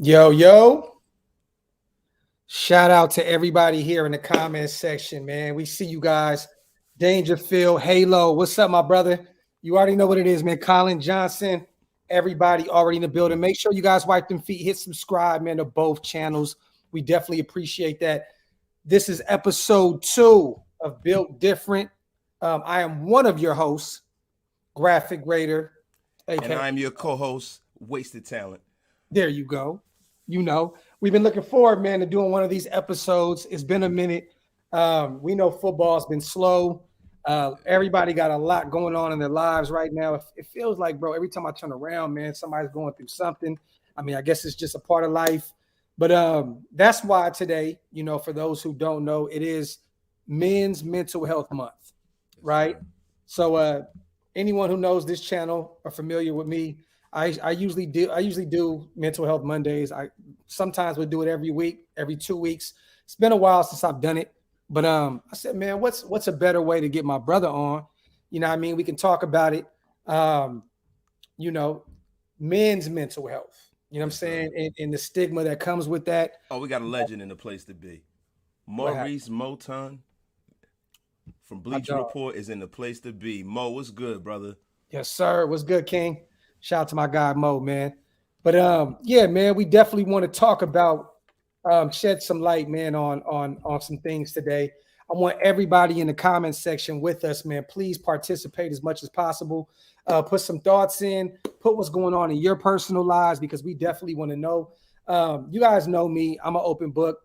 Yo, yo. Shout out to everybody here in the comments section, man. We see you guys. Dangerfield, Halo. What's up, my brother? You already know what it is, man. Colin Johnson. Everybody already in the building. Make sure you guys wipe them feet. Hit subscribe, man, to both channels. We definitely appreciate that. This is episode 2 of Built Different. I am one of your hosts, Graphic Raider. And I'm your co-host, Wasted Talent. There you go. We've been looking forward, man, to doing one of these episodes. It's been a minute. We know football's been slow. Everybody got a lot going on in their lives right now. It feels like, bro, every time I turn around, man, somebody's going through something. I mean, I guess it's just a part of life. But that's why today, for those who don't know, it is Men's Mental Health Month, right? So anyone who knows this channel or familiar with me, I usually do Mental Health Mondays. I sometimes would do it every week, every 2 weeks. It's been a while since I've done it, but I said, man, what's a better way to get my brother on? You know what I mean? We can talk about it. Men's mental health. You know what I'm saying? And the stigma that comes with that. Oh, we got a legend in the place to be. Maurice Moton from Bleacher Report is in the place to be. Mo, what's good, brother? Yes, sir. What's good, King? Shout out to my guy Mo, man. But yeah, man, we definitely want to talk about shed some light, man, on some things today. I want everybody in the comments section with us, man. Please participate as much as possible. Put some thoughts in, put what's going on in your personal lives, because we definitely want to know. You guys know me. I'm an open book.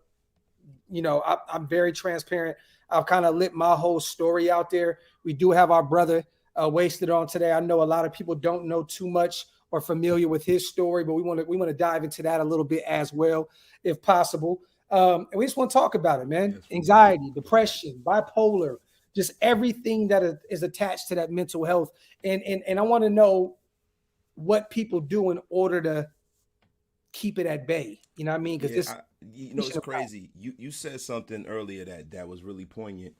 I'm very transparent. I've kind of lit my whole story out there. We do have our brother Wasted on today. I know a lot of people don't know too much or familiar with his story, but we want to dive into that a little bit as well, if possible. And we just want to talk about it, man. Anxiety, depression, bipolar, just everything that is attached to that mental health. And I want to know what people do in order to keep it at bay. You know what I mean? Because it's crazy. You said something earlier that was really poignant.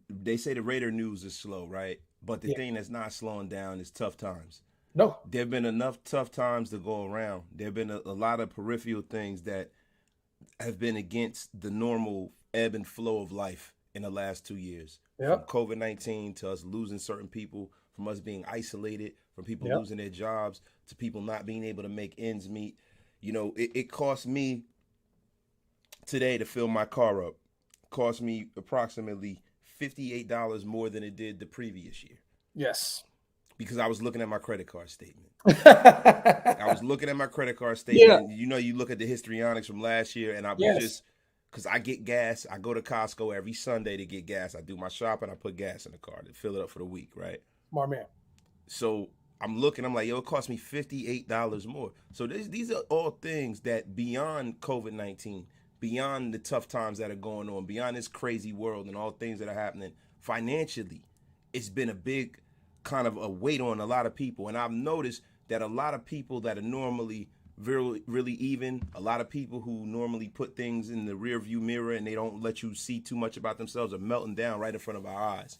They say the Raider news is slow, right? But the thing that's not slowing down is tough times. No. There have been enough tough times to go around. There have been a lot of peripheral things that have been against the normal ebb and flow of life in the last 2 years. Yep. From COVID-19 to us losing certain people, from us being isolated, from people losing their jobs, to people not being able to make ends meet. It cost me today to fill my car up. It cost me approximately $58 more than it did the previous year. Yes. Because I was looking at my credit card statement. I was looking at my credit card statement. Yeah. You look at the histrionics from last year, and I was just, because I get gas. I go to Costco every Sunday to get gas. I do my shopping. I put gas in the car to fill it up for the week, right? Smart man. So I'm looking. I'm like, it cost me $58 more. So these are all things that beyond COVID-19, beyond the tough times that are going on, beyond this crazy world and all things that are happening financially, it's been a big kind of a weight on a lot of people. And I've noticed that a lot of people that are normally really even, a lot of people who normally put things in the rear view mirror and they don't let you see too much about themselves, are melting down right in front of our eyes.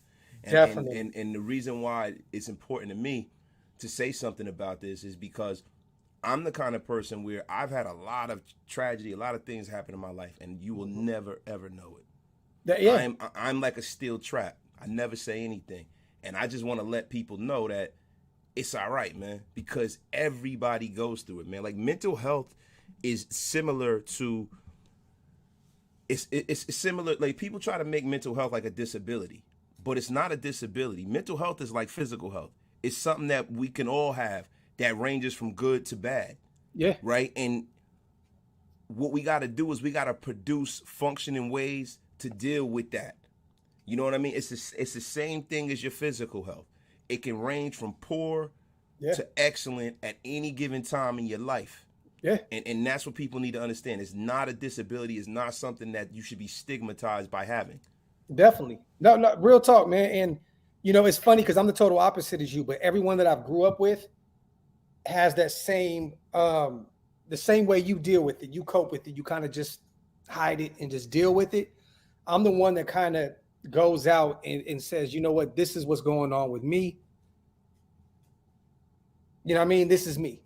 Definitely. And the reason why it's important to me to say something about this is because I'm the kind of person where I've had a lot of tragedy, a lot of things happen in my life, and you will never, ever know it. I'm like a steel trap. I never say anything. And I just want to let people know that it's all right, man, because everybody goes through it, man. Like, mental health is similar to, it's similar, like, people try to make mental health like a disability, but it's not a disability. Mental health is like physical health. It's something that we can all have that ranges from good to bad. Yeah. Right? And what we got to do is we got to produce functioning ways to deal with that. You know what I mean? It's the same thing as your physical health. It can range from poor to excellent at any given time in your life. Yeah. And that's what people need to understand. It's not a disability. It's not something that you should be stigmatized by having. Definitely. No, real talk, man. And, it's funny because I'm the total opposite as you, but everyone that I've grew up with has that same, the same way you deal with it. You cope with it. You kind of just hide it and just deal with it. I'm the one that kind of goes out and says, you know what, this is what's going on with me. You know what I mean? This is me.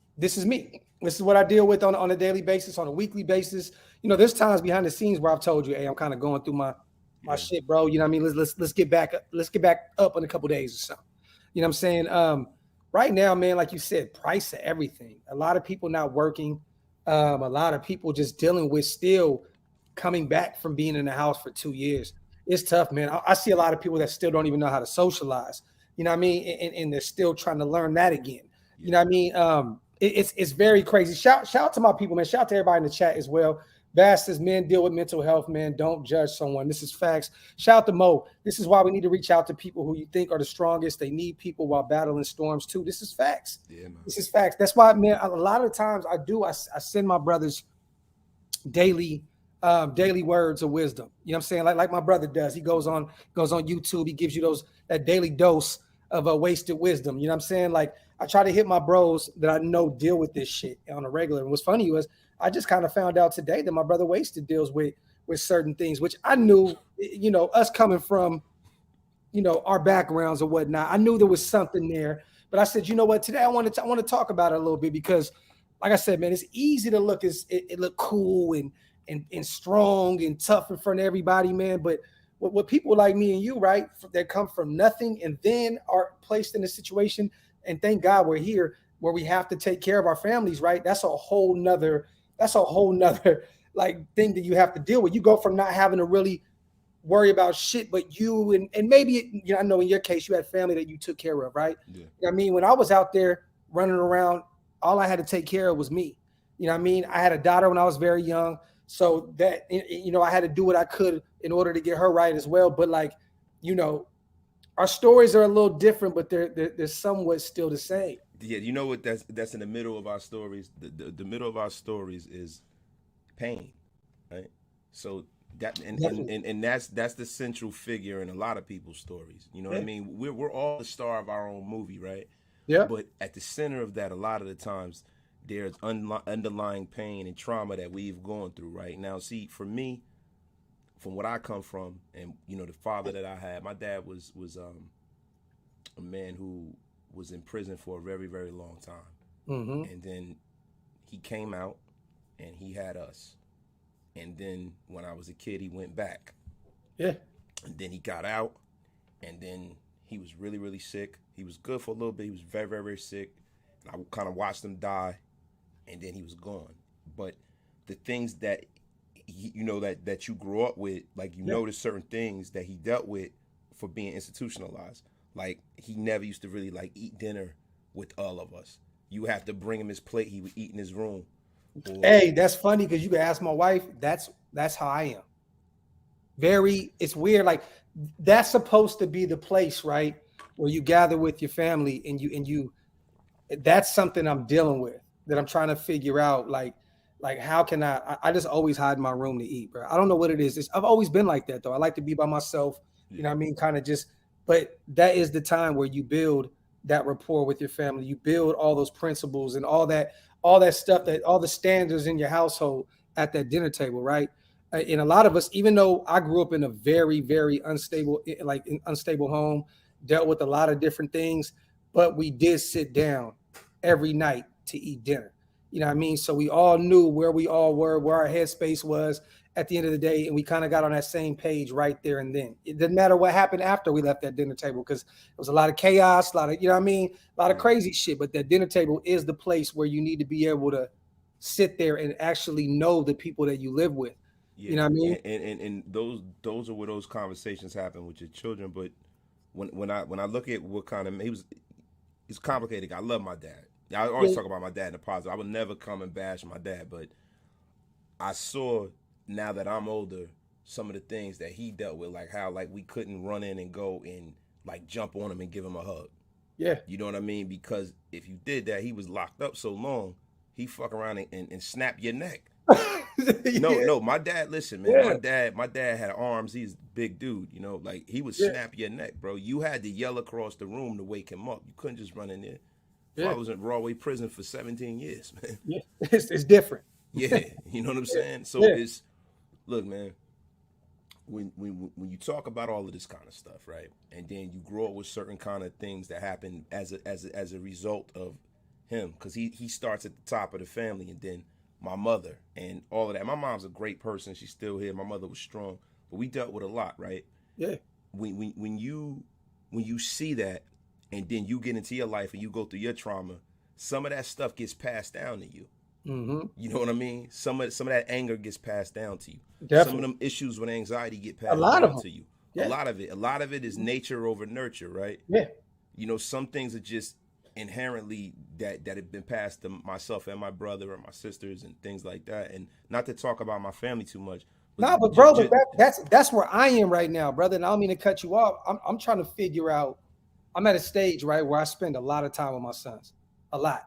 This is what I deal with on a daily basis, on a weekly basis. You know, there's times behind the scenes where I've told you, hey, I'm kind of going through my Yeah. shit, bro. You know what I mean? Let's get back up in a couple days or something. You know what I'm saying? Right now, man, like you said, price of everything. A lot of people not working. A lot of people just dealing with still coming back from being in the house for 2 years. It's tough, man. I see a lot of people that still don't even know how to socialize. You know what I mean? And they're still trying to learn that again. You Yeah. know what I mean? It's very crazy. Shout out to my people, man. Shout out to everybody in the chat as well. Bass says, men deal with mental health, man. Don't judge someone. This is facts. Shout out to Mo. This is why we need to reach out to people who you think are the strongest. They need people while battling storms too. This is facts. Yeah, man. This is facts. That's why, man, a lot of times I send my brothers daily daily words of wisdom. You know what I'm saying? Like my brother does. He goes on YouTube. He gives you that daily dose of a wasted wisdom. You know what I'm saying? Like I try to hit my bros that I know deal with this shit on a regular. And what's funny was I just kind of found out today that my brother Wasted deals with certain things, which I knew, you know, us coming from, you know, our backgrounds or whatnot. I knew there was something there, but I said, you know what? Today I want to talk about it a little bit because, like I said, man, it's easy to look it look cool and strong and tough in front of everybody, man. But what people like me and you, right, that come from nothing and then are placed in a situation, and thank God we're here where we have to take care of our families, right? That's a whole nother like thing that you have to deal with. You go from not having to really worry about shit, but you and maybe, you know, I know in your case you had family that you took care of, right? Yeah. You know what I mean, when I was out there running around, all I had to take care of was me. You know what I mean? I had a daughter when I was very young, so that, you know, I had to do what I could in order to get her right as well. But like, you know, our stories are a little different, but they're somewhat still the same. Yeah, you know what? That's in the middle of our stories. The middle of our stories is pain, right? So that Definitely. and that's the central figure in a lot of people's stories. You know what I Yeah. mean? We're all the star of our own movie, right? Yeah. But at the center of that, a lot of the times, there's underlying pain and trauma that we've gone through, right? Now, see, for me, from what I come from, and you know, the father that I had, my dad was a man who was in prison for a very, very long time, Mm-hmm. and then he came out and he had us, and then when I was a kid, he went back, Yeah. and then he got out, and then he was really, really sick. He was good for a little bit. He was very, very, very sick. And I kind of watched him die, and then he was gone. But the things that you know that you grew up with, like you Yeah. notice certain things that he dealt with for being institutionalized. Like he never used to really like eat dinner with all of us. You have to bring him his plate. He would eat in his room, or Hey, that's funny because you can ask my wife. That's how I am. Very, it's weird. Like that's supposed to be the place, right, where you gather with your family and you that's something I'm dealing with that I'm trying to figure out. Like how can I just always hide in my room to eat, bro. I don't know what it is. I've always been like that though. I like to be by myself, you yeah, know what I mean? Kind of just, but that is the time where you build that rapport with your family. You build all those principles and all that stuff, that all the standards in your household at that dinner table, right? And a lot of us, even though I grew up in a very, very unstable, unstable home, dealt with a lot of different things, but we did sit down every night to eat dinner. You know what I mean? So we all knew where we all were, where our headspace was at the end of the day, and we kind of got on that same page right there and then. It didn't matter what happened after we left that dinner table because there was a lot of chaos, a lot of, you know what I mean, a lot of yeah, crazy shit. But that dinner table is the place where you need to be able to sit there and actually know the people that you live with. You yeah. know what I mean? And those are where those conversations happen with your children. But when I look at what kind of it's complicated. I love my dad. I always Yeah, talk about my dad in the positive. I would never come and bash my dad, but I saw now that I'm older some of the things that he dealt with, like how like we couldn't run in and go and like jump on him and give him a hug. yeah, You know what I mean? Because if you did that, he was locked up so long, he fuck around and snap your neck. No, yeah, no, my dad. Listen, man, yeah, my dad had arms. He's a big dude. You know, like he would yeah, snap your neck, bro. You had to yell across the room to wake him up. You couldn't just run in there. yeah, Father was in Broadway prison for 17 years, man. yeah. It's different. Yeah, you know what I'm saying. So Yeah, it's look, man. When you talk about all of this kind of stuff, right, and then you grow up with certain kind of things that happen as a result of him, because he starts at the top of the family, and then my mother and all of that. My mom's a great person. She's still here. My mother was strong, but we dealt with a lot, right? Yeah. When you see that, and then you get into your life and you go through your trauma, some of that stuff gets passed down to you. Mm-hmm. You know what I mean? Some of that anger gets passed down to you. Definitely. Some of them issues with anxiety get A passed lot of down them. to you. Yeah. A lot of it is nature over nurture, right? Yeah. You know, some things are just inherently that have been passed to myself and my brother and my sisters and things like that. And not to talk about my family too much. No, but bro, that's where I am right now, brother. And I don't mean to cut you off. I'm trying to figure out. I'm at a stage, right, where I spend a lot of time with my sons, a lot,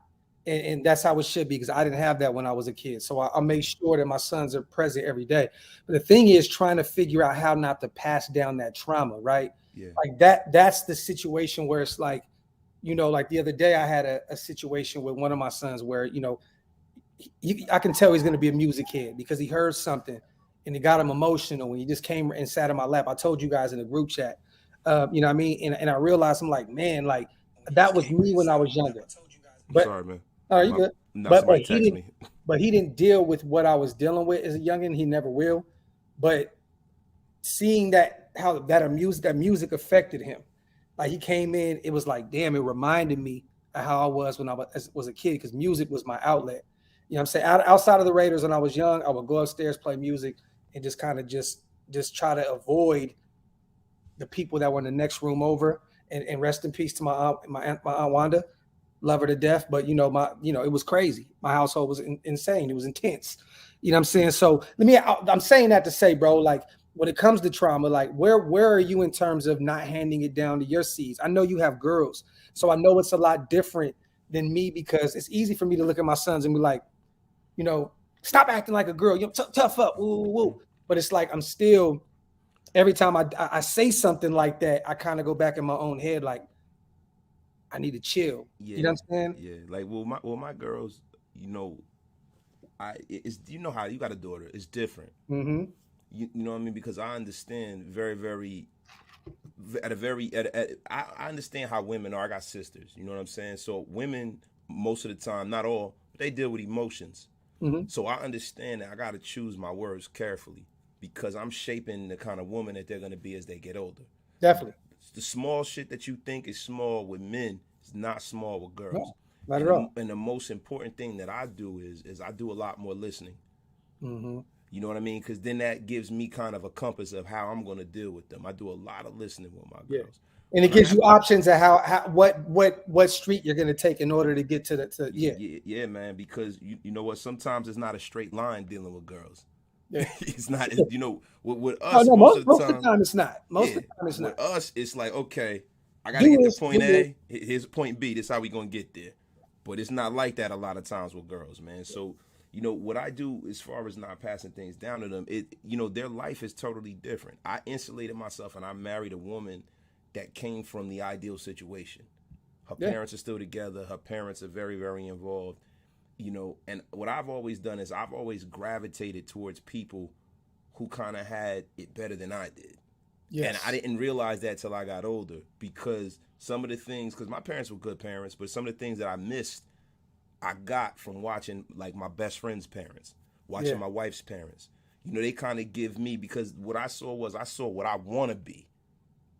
and that's how it should be, because I didn't have that when I was a kid. So I make sure that my sons are present every day. But the thing is, trying to figure out how not to pass down that trauma, right? Yeah. Like that's the situation where it's like, you know, like the other day I had a situation with one of my sons where, you know, I can tell he's going to be a music kid because he heard something and it got him emotional when he just came and sat in my lap. I told you guys in the group chat, you know what I mean? And I realized, I'm like, man, like that was me when I was younger. But, sorry, man. Oh, you good. But he didn't deal with what I was dealing with as a youngin'. He never will. But seeing that, how that music affected him, like he came in, it was like, damn, it reminded me of how I was when I was a kid, because music was my outlet. You know what I'm saying? Outside of the Raiders, when I was young, I would go upstairs, play music, and just kind of just try to avoid the people that were in the next room over. And rest in peace to my aunt Wanda, love her to death. But you know, it was crazy. My household was insane. It was intense. You know what I'm saying? So I'm saying that to say, bro, like when it comes to trauma, like where are you in terms of not handing it down to your seeds? I know you have girls, so I know it's a lot different than me, because it's easy for me to look at my sons and be like, you know, stop acting like a girl, you know, tough up, woo, woo, woo. But it's like I'm still, every time I say something like that, I kind of go back in my own head, like I need to chill. Yeah, you know what I'm saying? Yeah, like my girls, you know, it's, you know how you got a daughter, it's different. Mm-hmm. You know what I mean? Because I understand very I understand how women are. I got sisters, you know what I'm saying? So women, most of the time, not all, but they deal with emotions. Mm-hmm. So I understand that I got to choose my words carefully, because I'm shaping the kind of woman that they're going to be as they get older. Definitely. The small shit that you think is small with men is not small with girls. No, not at all. And the most important thing that I do is I do a lot more listening. Mm-hmm. You know what I mean? Because then that gives me kind of a compass of how I'm going to deal with them. I do a lot of listening with my girls. And it gives you options of how what street you're going to take in order to get to yeah, man. Because you know what? Sometimes it's not a straight line dealing with girls. Yeah. It's not, you know, with us, most of the time it's not. Most of the time it's not. With us, it's like, okay, I got to get to point A. Here's point B. This is how we going to get there. But it's not like that a lot of times with girls, man. So, you know, what I do as far as not passing things down to them, you know, their life is totally different. I insulated myself and I married a woman that came from the ideal situation. Her parents are still together. Her parents are very, very involved. You know, and what I've always done is I've always gravitated towards people who kind of had it better than I did. Yes. And I didn't realize that till I got older, because some of the things, because my parents were good parents, but some of the things that I missed, I got from watching like my best friend's parents, watching my wife's parents. You know, they kind of give me, because what I saw what I want to be.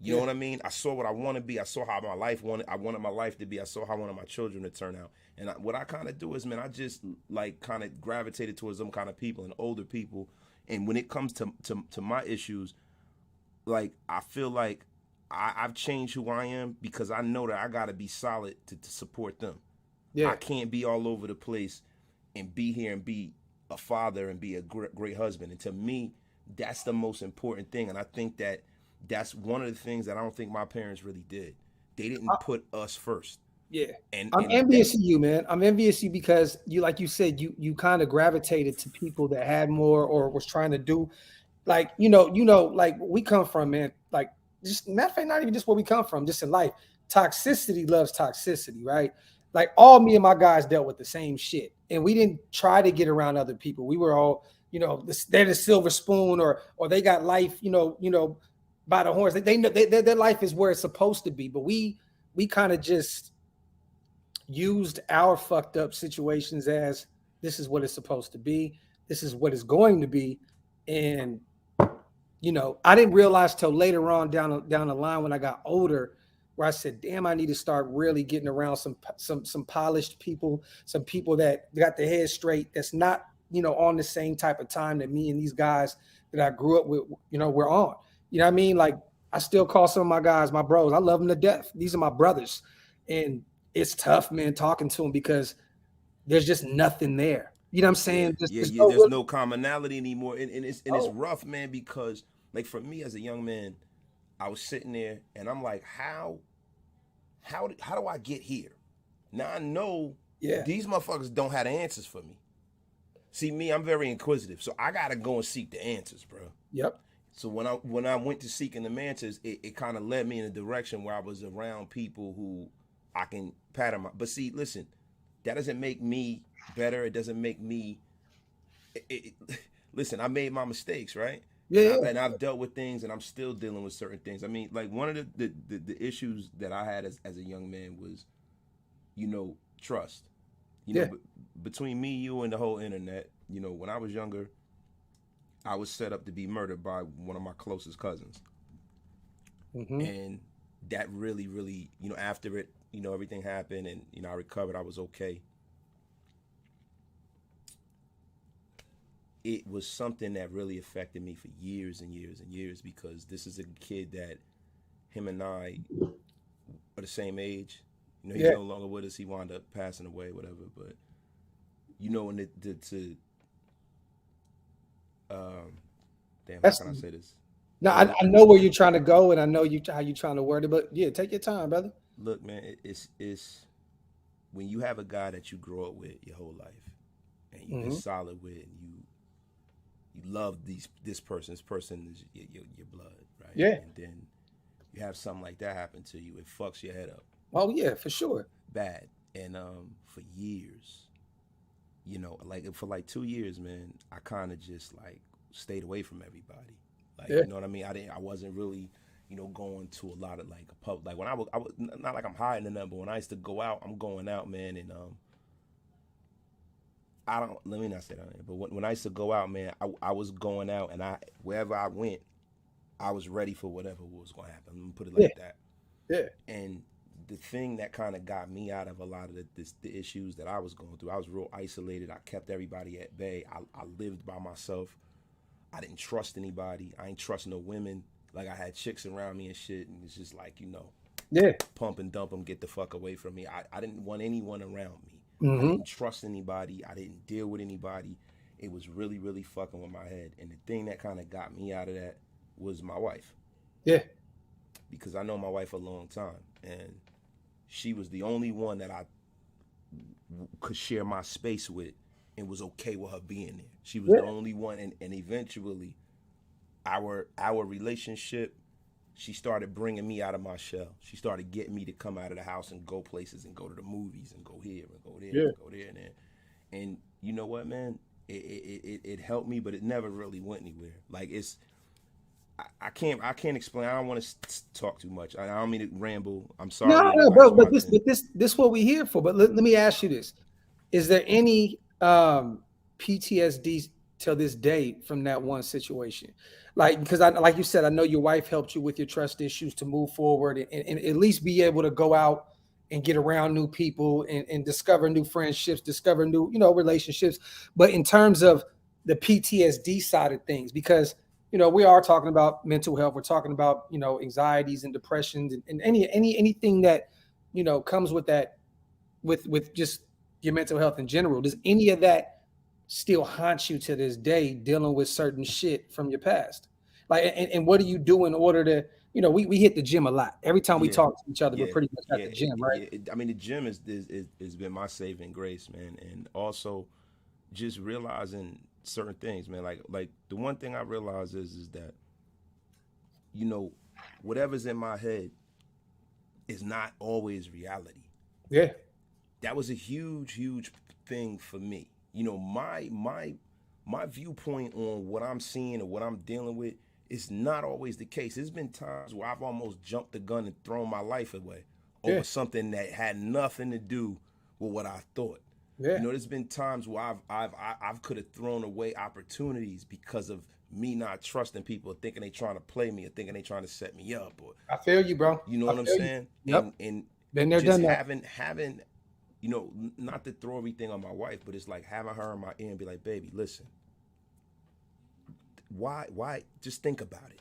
You know what I mean? I saw what I want to be. I saw how I wanted my life to be. I saw how I wanted my children to turn out. And what I kind of do is, man, I just like kind of gravitated towards them kind of people and older people. And when it comes to my issues, like I feel like I've changed who I am, because I know that I got to be solid to support them. Yeah. I can't be all over the place and be here and be a father and be a great husband. And to me, that's the most important thing. And I think that's one of the things that I don't think my parents really did. They didn't put us first. Yeah. And I'm envious of you, man. I'm envious of you because you, like you said, you kind of gravitated to people that had more or was trying to do, like, you know, like we come from, man, like just matter of fact, not even just where we come from, just in life. Toxicity loves toxicity, right? Like all me and my guys dealt with the same shit. And we didn't try to get around other people. We were all, you know, they're the silver spoon or they got life, you know, by the horns. They know their life is where it's supposed to be. But we kind of just used our fucked up situations as this is what it's supposed to be, this is what it's going to be. And I didn't realize till later on down the line when I got older, where I said, "Damn, I need to start really getting around some polished people, some people that got their head straight. That's not on the same type of time that me and these guys that I grew up with, we're on. You know what I mean? Like I still call some of my guys my bros. I love them to death. These are my brothers, and it's tough, man, talking to them because there's just nothing there. You know what I'm Yeah, saying? yeah, There's yeah. no There's real, no commonality anymore, and it's oh, rough, man. Because like for me as a young man, I was sitting there and I'm like, how do I get here? Now I know yeah, these motherfuckers don't have the answers for me. See me, I'm very inquisitive, so I gotta go and seek the answers, bro. yep, So when I went to seeking the answers, it kind of led me in a direction where I was around people who I can pattern my. But see, listen, that doesn't make me better. It doesn't make me. Listen, I made my mistakes, right? yeah, yeah, And I've dealt with things, and I'm still dealing with certain things. I mean, like one of the issues that I had as a young man was, trust. yeah. Between me, you, and the whole internet. When I was younger, I was set up to be murdered by one of my closest cousins, Mm-hmm. and that really, really, after it, everything happened, and I recovered. I was okay. It was something that really affected me for years and years and years because this is a kid that him and I are the same age. He's Yeah. no longer with us. He wound up passing away, whatever. But and to damn, how That's can I say this? no, It was I know where you're trying to go, and I know how you trying to word it, but yeah, take your time, brother. look, man. It's when you have a guy that you grow up with your whole life, and you've been Hmm. solid with, and you love this person. This person is your blood, right? Yeah. And then you have something like that happen to you, it fucks your head up Oh yeah, for sure. bad. And for years, like for like 2 years, man, I kind of just like stayed away from everybody. Like, Yeah. you know what I mean? I wasn't really, going to a lot of like a pub. Like when I was not like I'm hiding in them, but when I used to go out, I'm going out, man, and I don't. Let me not say that. But when I used to go out, man, I was going out, and wherever I went, I was ready for whatever was going to happen. Let me put it Yeah. like that. Yeah. And the thing that kind of got me out of a lot of the issues that I was going through, I was real isolated. I kept everybody at bay. I lived by myself. I didn't trust anybody. I ain't trust no women. Like I had chicks around me and shit, and it's just like Yeah. pump and dump them, get the fuck away from me. I didn't want anyone around me. I Hmm. didn't trust anybody. I didn't deal with anybody. It was really, really fucking with my head. And the thing that kind of got me out of that was my wife. Yeah. Because I know my wife a long time. And she was the only one that I could share my space with and was okay with her being there. She was Yeah. the only one. And eventually, our relationship, she started bringing me out of my shell. She started getting me to come out of the house and go places and go to the movies and go here and go there Yeah. and go there and there. And you know what, man? It helped me, but it never really went anywhere. Like I can't explain. I don't want to talk too much. I don't mean to ramble. I'm No, sorry, no, everybody's bro. But this, watching. but this, what we here for. But let me ask you this: is there any PTSD till this day from that one situation? Like, because like you said, I know your wife helped you with your trust issues to move forward and at least be able to go out and get around new people and discover new friendships, discover new, relationships. But in terms of the PTSD side of things, because we are talking about mental health. We're talking about, anxieties and depressions and anything that, comes with that, with just your mental health in general. Does any of that still haunt you to this day dealing with certain shit from your past? Like, and what do you do in order to, we hit the gym a lot. Every time we Yeah, talk to each other, we're yeah, pretty much at yeah, the gym, right? I mean, the gym has been my saving grace, man, and also just realizing certain things, man. Like the one thing I realize is that you know whatever's in my head is not always reality. Yeah. That was a huge thing for me. My viewpoint on what I'm seeing or what I'm dealing with is not always the case. There's been times where I've almost jumped the gun and thrown my life away over Yeah. something that had nothing to do with what I thought. Yeah. You know, there's been times where I've could have thrown away opportunities because of me not trusting people, thinking they trying to play me, or thinking they trying to set me up, or I feel you, bro. you know I what I'm feel you. saying? Yep. And Been there, just done that. having you know, not to throw everything on my wife, but it's like having her in my ear and be like, baby, listen, why just think about it.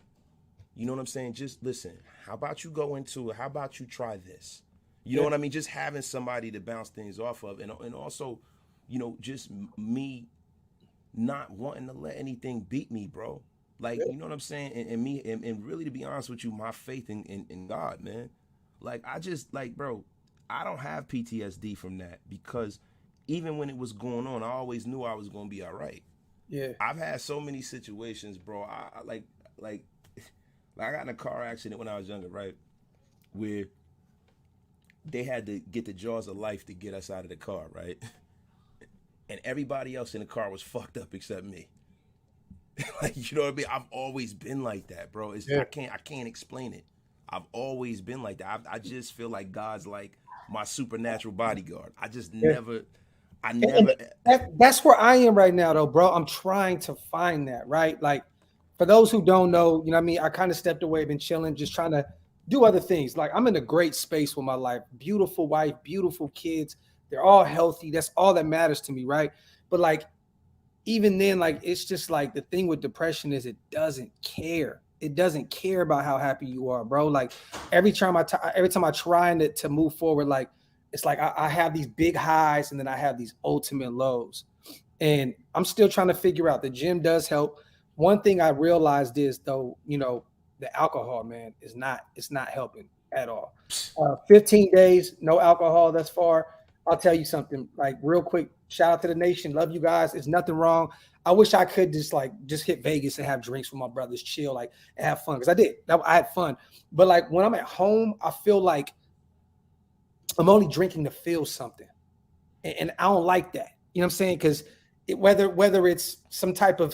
You know what I'm saying? Just listen. How about you go into it? How about you try this? You know what I mean? Just having somebody to bounce things off of, and also, you know, just me not wanting to let anything beat me, bro. Like, Yeah. you know what I'm saying? And really, to be honest with you, my faith in God, man. Like, I just, like, bro, I don't have PTSD from that, because even when it was going on, I always knew I was going to be all right. Yeah. I've had so many situations, bro. I like I got in a car accident when I was younger, right? Where they had to get the jaws of life to get us out of the car, right? And everybody else in the car was fucked up except me. Like, you know what I mean? I've always been like that, bro. Yeah. I can't explain it. I've always been like that. I just feel like God's like my supernatural bodyguard. I just Yeah. never, And that's where I am right now, though, bro. I'm trying to find that, right? Like, for those who don't know, you know what I mean? I kind of stepped away, been chilling, just trying to do other things. Like, I'm in a great space with my life. Beautiful wife, beautiful kids. They're all healthy. That's all that matters to me, right? But like, even then, like, it's just like the thing with depression is it doesn't care. It doesn't care about how happy you are, bro. Like, every time I try to move forward, like, it's like I have these big highs and then I have these ultimate lows. And I'm still trying to figure out, the gym does help. One thing I realized is, though, you know, the alcohol, man, it's not helping at all. 15 days, no alcohol thus far. I'll tell you something, like, real quick. Shout out to the nation. Love you guys. It's nothing wrong. I wish I could just hit Vegas and have drinks with my brothers, chill, like, and have fun. Because I did. I had fun. But like, when I'm at home, I feel like I'm only drinking to feel something. And I don't like that. You know what I'm saying? Because whether it's some type of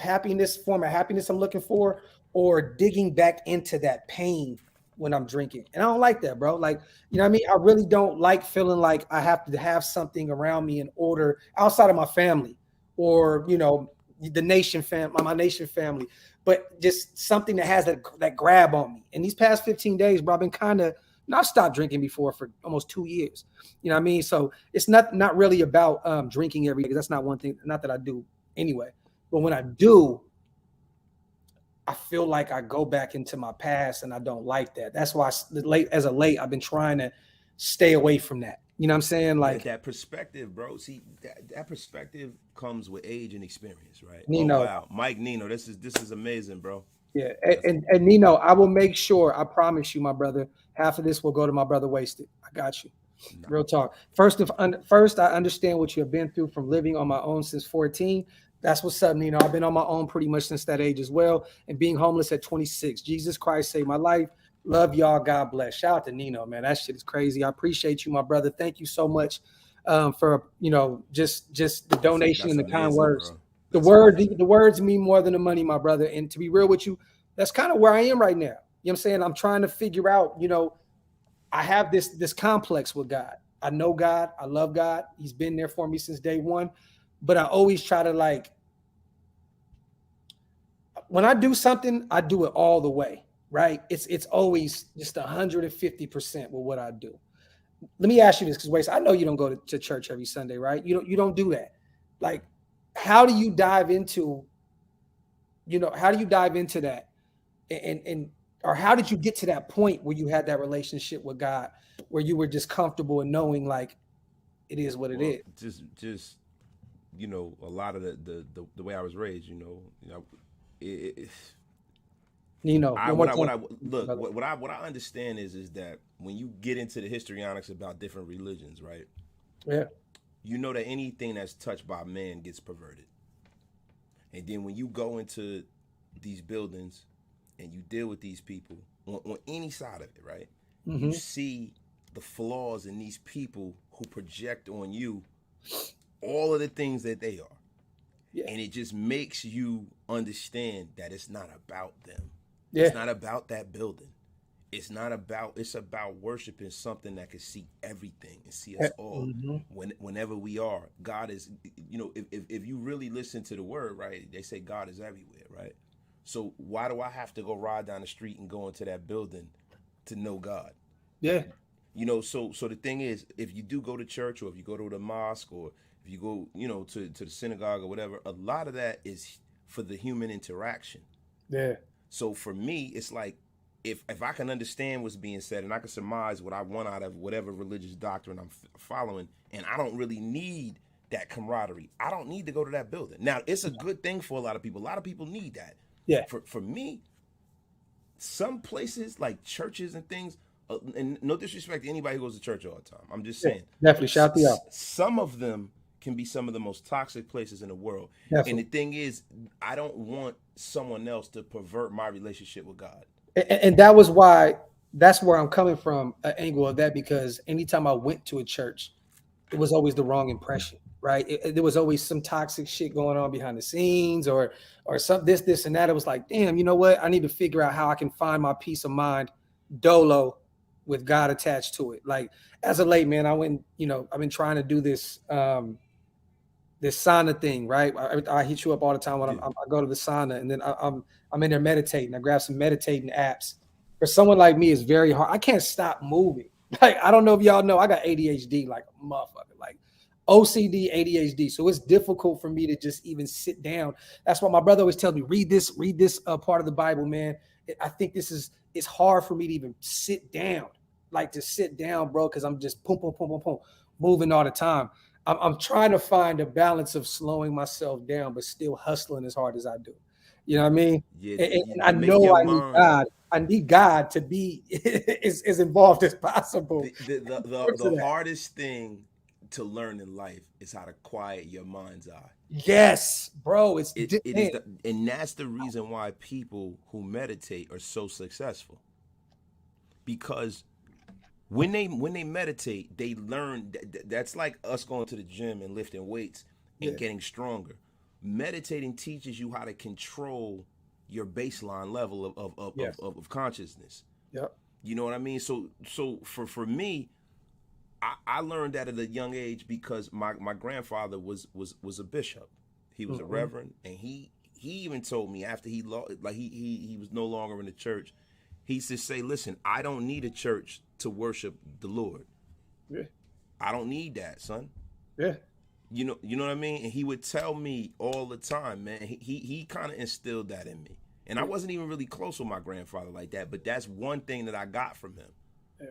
form of happiness I'm looking for, or digging back into that pain when I'm drinking. And I don't like that, bro. Like, you know what I mean? I really don't like feeling like I have to have something around me in order, outside of my family, or, you know, the nation my nation family, but just something that has that grab on me. And these past 15 days, bro, I've been kind of, I've stopped drinking before for almost 2 years. You know what I mean? So it's not really about drinking every day, because that's not one thing, not that I do anyway. But when I do, I feel like I go back into my past, and I don't like that. That's why I've been trying to stay away from that. You know what I'm saying? Like, that perspective, bro. See, that perspective comes with age and experience, right? Oh Nino, wow, Mike Nino, this is amazing, bro. yeah, That's and Nino, I will make sure. I promise you, my brother. Half of this will go to my brother Wasted. I got you. nah. Real talk. First, I understand what you have been through from living on my own since 14. That's what's up, Nino. I've been on my own pretty much since that age as well, and being homeless at 26. Jesus Christ saved my life. Love y'all. God bless. Shout out to Nino, man. That shit is crazy. I appreciate you, my brother. Thank you so much for, you know, just the donation That's and the kind amazing, words. bro. The That's word, amazing. the words mean more than the money, my brother. And to be real with you, that's kind of where I am right now. You know what I'm saying? I'm trying to figure out, you know, I have this complex with God. I know God. I love God. He's been there for me since day one. But I always try to, like, when I do something, I do it all the way, right? It's always just 150% with what I do. Let me ask you this, because Waste, I know you don't go to church every Sunday, right? You don't do that. Like, how do you dive into, how do you dive into that? And or how did you get to that point where you had that relationship with God, where you were just comfortable in knowing, like, it is what it Well, is? just you know, a lot of the way I was raised, it, I One more what time, I look brother. what I understand is that when you get into the histrionics about different religions, right? Yeah. You know that anything that's touched by man gets perverted. And then when you go into these buildings and you deal with these people on any side of it, right? You Mm-hmm. see the flaws in these people who project on you all of the things that they are. Yeah. And it just makes you understand that it's not about them. Yeah. It's not about that building. it's about worshiping something that can see everything and see us all whenever we are. God is, if you really listen to the word, right, they say God is everywhere, right? So why do I have to go ride down the street and go into that building to know God? Yeah. So the thing is, if you do go to church, or if you go to the mosque, or if you go, to the synagogue or whatever, a lot of that is for the human interaction. Yeah. So for me, it's like, if I can understand what's being said, and I can surmise what I want out of whatever religious doctrine I'm following, and I don't really need that camaraderie, I don't need to go to that building. Now, it's a good thing for a lot of people. A lot of people need that. Yeah. For me, some places like churches and things, and no disrespect to anybody who goes to church all the time, I'm just saying, definitely shout you out. some of them can be some of the most toxic places in the world. Definitely. And the thing is, I don't want someone else to pervert my relationship with God. And that was why, that's where I'm coming from, an angle of that, because anytime I went to a church, it was always the wrong impression, right? There was always some toxic shit going on behind the scenes, or some this and that. It was like, damn, you know what? I need to figure out how I can find my peace of mind dolo with God attached to it. Like, as of late, man, I went, I've been trying to do this this sauna thing, right? I hit you up all the time when I go to the sauna, and then I'm in there meditating. I grab some meditating apps. For someone like me, it's very hard. I can't stop moving. Like, I don't know if y'all know, I got ADHD like a motherfucker, like OCD, ADHD. So it's difficult for me to just even sit down. That's why my brother always tells me, read this part of the Bible, man. I think it's hard for me to even sit down, bro, because I'm just boom, boom, boom, boom, boom, moving all the time. I'm trying to find a balance of slowing myself down, but still hustling as hard as I do. You know what I mean? Yeah, and I know I need God. I need God to be as involved as possible. The hardest thing to learn in life is how to quiet your mind's eye. Yes, bro. It is, and that's the reason why people who meditate are so successful. Because when they meditate, they learn. That's like us going to the gym and lifting weights and getting stronger. Meditating teaches you how to control your baseline level of consciousness. Yep. You know what I mean? So for me, I learned that at a young age because my grandfather was a bishop. He was a reverend, and he even told me after he was no longer in the church, he used to say, "Listen, I don't need a church to worship the Lord. Yeah. I don't need that, son." Yeah. You know what I mean? And he would tell me all the time, man. He kind of instilled that in me. And I wasn't even really close with my grandfather like that, but that's one thing that I got from him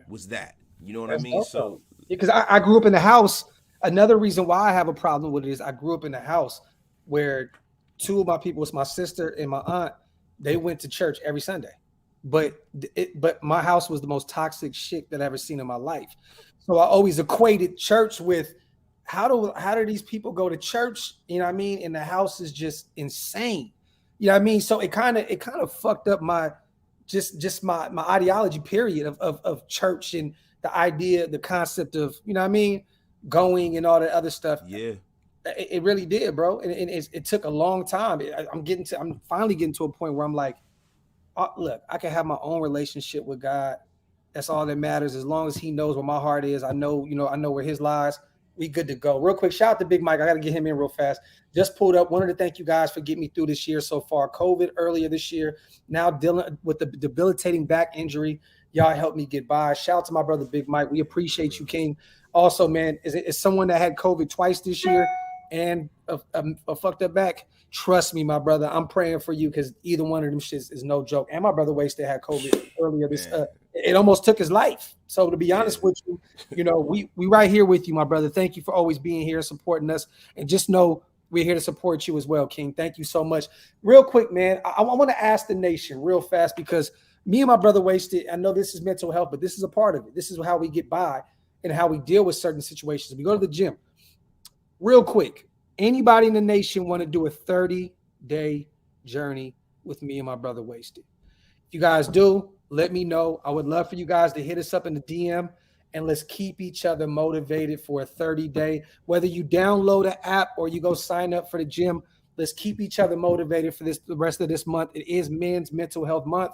was that. You know what I mean? So because I grew up in the house. Another reason why I have a problem with it is I grew up in a house where two of my people, was my sister and my aunt, they went to church every Sunday. But my house was the most toxic shit that I ever seen in my life. So I always equated church with how do these people go to church? You know what I mean? And the house is just insane. You know what I mean? So it kind of fucked up my just my ideology period of church and the idea, the concept of, you know what I mean, going and all that other stuff. Yeah. It really did, bro. And it took a long time. I'm finally getting to a point where I'm like, look, I can have my own relationship with God. That's all that matters. As long as he knows where my heart is, I know where his lies. We good to go. Real quick, shout out to Big Mike. I got to get him in real fast. Just pulled up. Wanted to thank you guys for getting me through this year so far. COVID earlier this year. Now dealing with the debilitating back injury. Y'all helped me get by. Shout out to my brother Big Mike. We appreciate you, King. Also, man, is someone that had COVID twice this year and a fucked up back? Trust me, my brother. I'm praying for you because either one of them shits is no joke. And my brother Wasted had COVID earlier this. It almost took his life. So to be honest with you, we right here with you, my brother. Thank you for always being here, supporting us, and just know we're here to support you as well, King. Thank you so much. Real quick, man, I want to ask the nation real fast because me and my brother Wasted, I know this is mental health, but this is a part of it. This is how we get by and how we deal with certain situations. We go to the gym. Real quick, anybody in the nation want to do a 30-day journey with me and my brother Wasted? If you guys do, let me know. I would love for you guys to hit us up in the DM and let's keep each other motivated for a 30-day. Whether you download an app or you go sign up for the gym, let's keep each other motivated for the rest of this month. It is Men's Mental Health Month.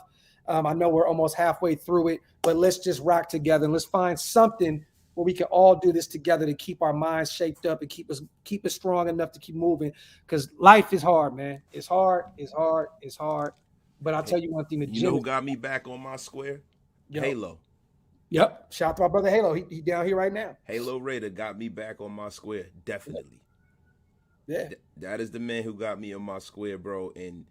I know we're almost halfway through it, but let's just rock together and let's find something where we can all do this together to keep our minds shaped up and keep us strong enough to keep moving. Because life is hard, man. It's hard. It's hard. It's hard. But I'll tell you one thing: the You know gym who is, got me back on my square? yo, Halo. yep. Shout out to my brother Halo. He down here right now. Halo Raider got me back on my square. Definitely. Yeah. That is the man who got me on my square, bro. And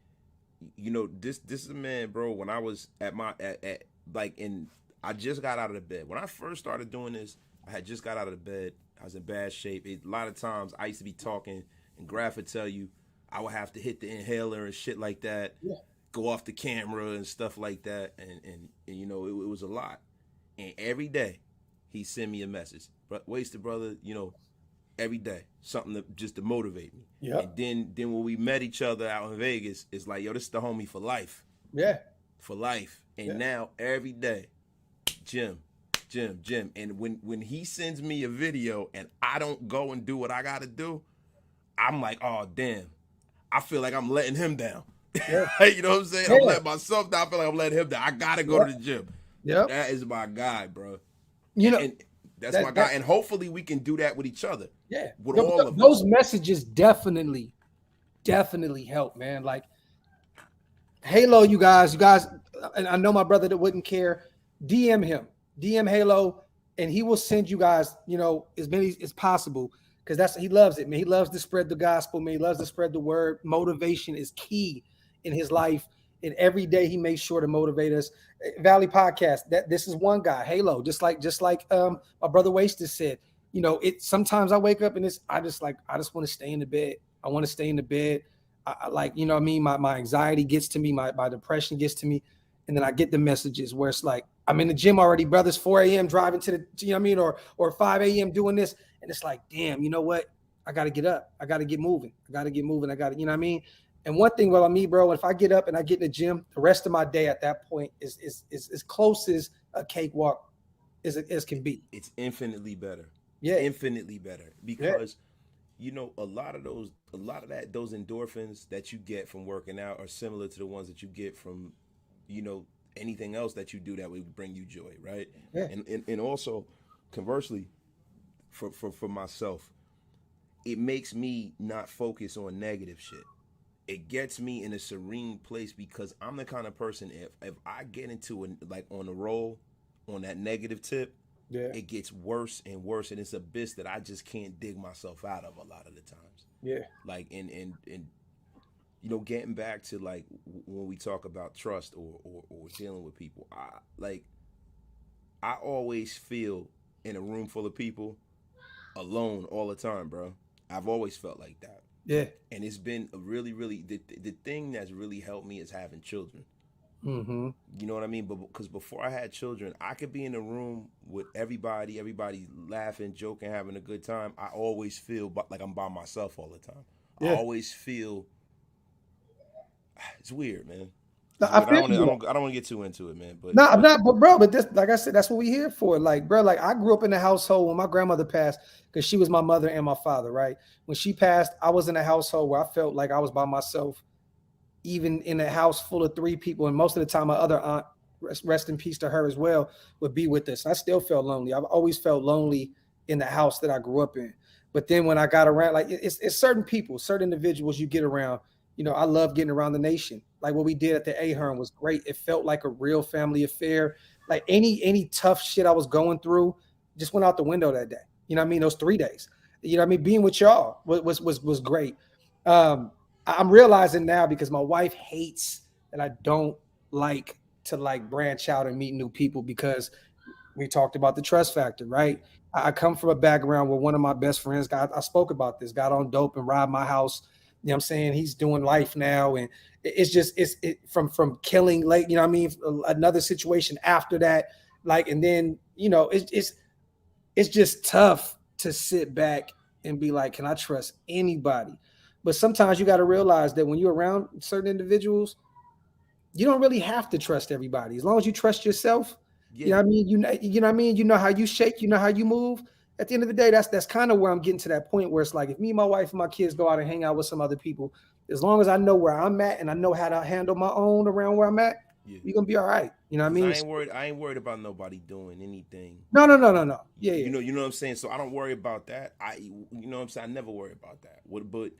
you know, this is a man, bro. When I was at my at like in I just got out of the bed. When I first started doing this, I had just got out of the bed. I was in bad shape. A lot of times I used to be talking, and Graf would tell you I would have to hit the inhaler and shit like that, Yeah. go off the camera and stuff like that, and you know, it was a lot. And every day he send me a message, but Wasted brother, you know, every day something to motivate me. Yep. And then when we met each other out in Vegas, it's like, yo, this is the homie for life. Yeah. For life. And Yeah. now every day, Jim. And when he sends me a video and I don't go and do what I gotta do, I'm like, oh damn. I feel like I'm letting him down. Yeah. You know what I'm saying? Yeah. I'm letting myself down. I feel like I'm letting him down. I gotta go to the gym. Yep. That is my guy, bro. You know, And that's my guy. And hopefully we can do that with each other. yeah. With all of us. Those messages definitely help, man. Like Halo, you guys, and I know my brother that wouldn't care. DM him, DM Halo, and he will send you guys, you know, as many as possible because he loves it, man. He loves to spread the gospel, man. He loves to spread the word. Motivation is key in his life, and every day he makes sure to motivate us. Valley Podcast, this is one guy, Halo, just like my brother Wasted said. You know, sometimes I wake up and I just want to stay in the bed. I want to stay in the bed. I like, you know what I mean? My anxiety gets to me, my depression gets to me. And then I get the messages where it's like, I'm in the gym already, brothers, 4 a.m. driving to the, you know what I mean? Or 5 a.m. doing this. And it's like, damn, you know what? I got to get up. I got to get moving. I got to, you know what I mean? And one thing about me, bro, if I get up and I get in the gym, the rest of my day at that point is as close as a cakewalk as can be. It's infinitely better. Yeah. Infinitely better. Because you know, a lot of those endorphins that you get from working out are similar to the ones that you get from, you know, anything else that you do that would bring you joy, right? Yeah. And also, conversely, for myself, it makes me not focus on negative shit. It gets me in a serene place because I'm the kind of person, if I get into on the roll, on that negative tip, Yeah. it gets worse and worse, and it's an abyss that I just can't dig myself out of a lot of the times. Yeah. Like and you know, getting back to like when we talk about trust or dealing with people, I always feel in a room full of people alone all the time, bro. I've always felt like that. Yeah. And it's been a really the thing that's really helped me is having children. Mm-hmm. You know what I mean? But because before I had children, I could be in a room with everybody laughing, joking, having a good time. I always feel like I'm by myself all the time. Yeah. I always feel it's weird, man. I don't want to get too into it, man. But no, I'm not. But bro, but this, like I said, that's what we here for. Like, bro, like I grew up in a household when my grandmother passed because she was my mother and my father. Right? When she passed, I was in a household where I felt like I was by myself. Even in a house full of 3 people, and most of the time my other aunt, rest in peace to her as well, would be with us. I still felt lonely. I've always felt lonely in the house that I grew up in. But then when I got around, like it's certain people, certain individuals you get around. You know, I love getting around the nation. Like what we did at the Ahern was great. It felt like a real family affair. Like any tough shit I was going through just went out the window that day. You know what I mean? Those 3 days. You know what I mean? Being with y'all was great. I'm realizing now because my wife hates that I don't like to branch out and meet new people because we talked about the trust factor, right? I come from a background where one of my best friends I spoke about this, got on dope and robbed my house. You know what I'm saying? He's doing life now. And it's from killing late, you know what I mean? Another situation after that. Like, and then, you know, it's just tough to sit back and be like, can I trust anybody? But sometimes you got to realize that when you're around certain individuals, you don't really have to trust everybody. As long as you trust yourself, you know what I mean? You know what I mean? You know how you shake, you know how you move. At the end of the day, that's kind of where I'm getting to that point where it's like, if me, my wife, and my kids go out and hang out with some other people, as long as I know where I'm at and I know how to handle my own around where I'm at, Yeah. You're gonna be all right. You know what I Cause mean? I ain't worried about nobody doing anything. No. Yeah, yeah. You know what I'm saying. So I don't worry about that. You know what I'm saying. I never worry about that. But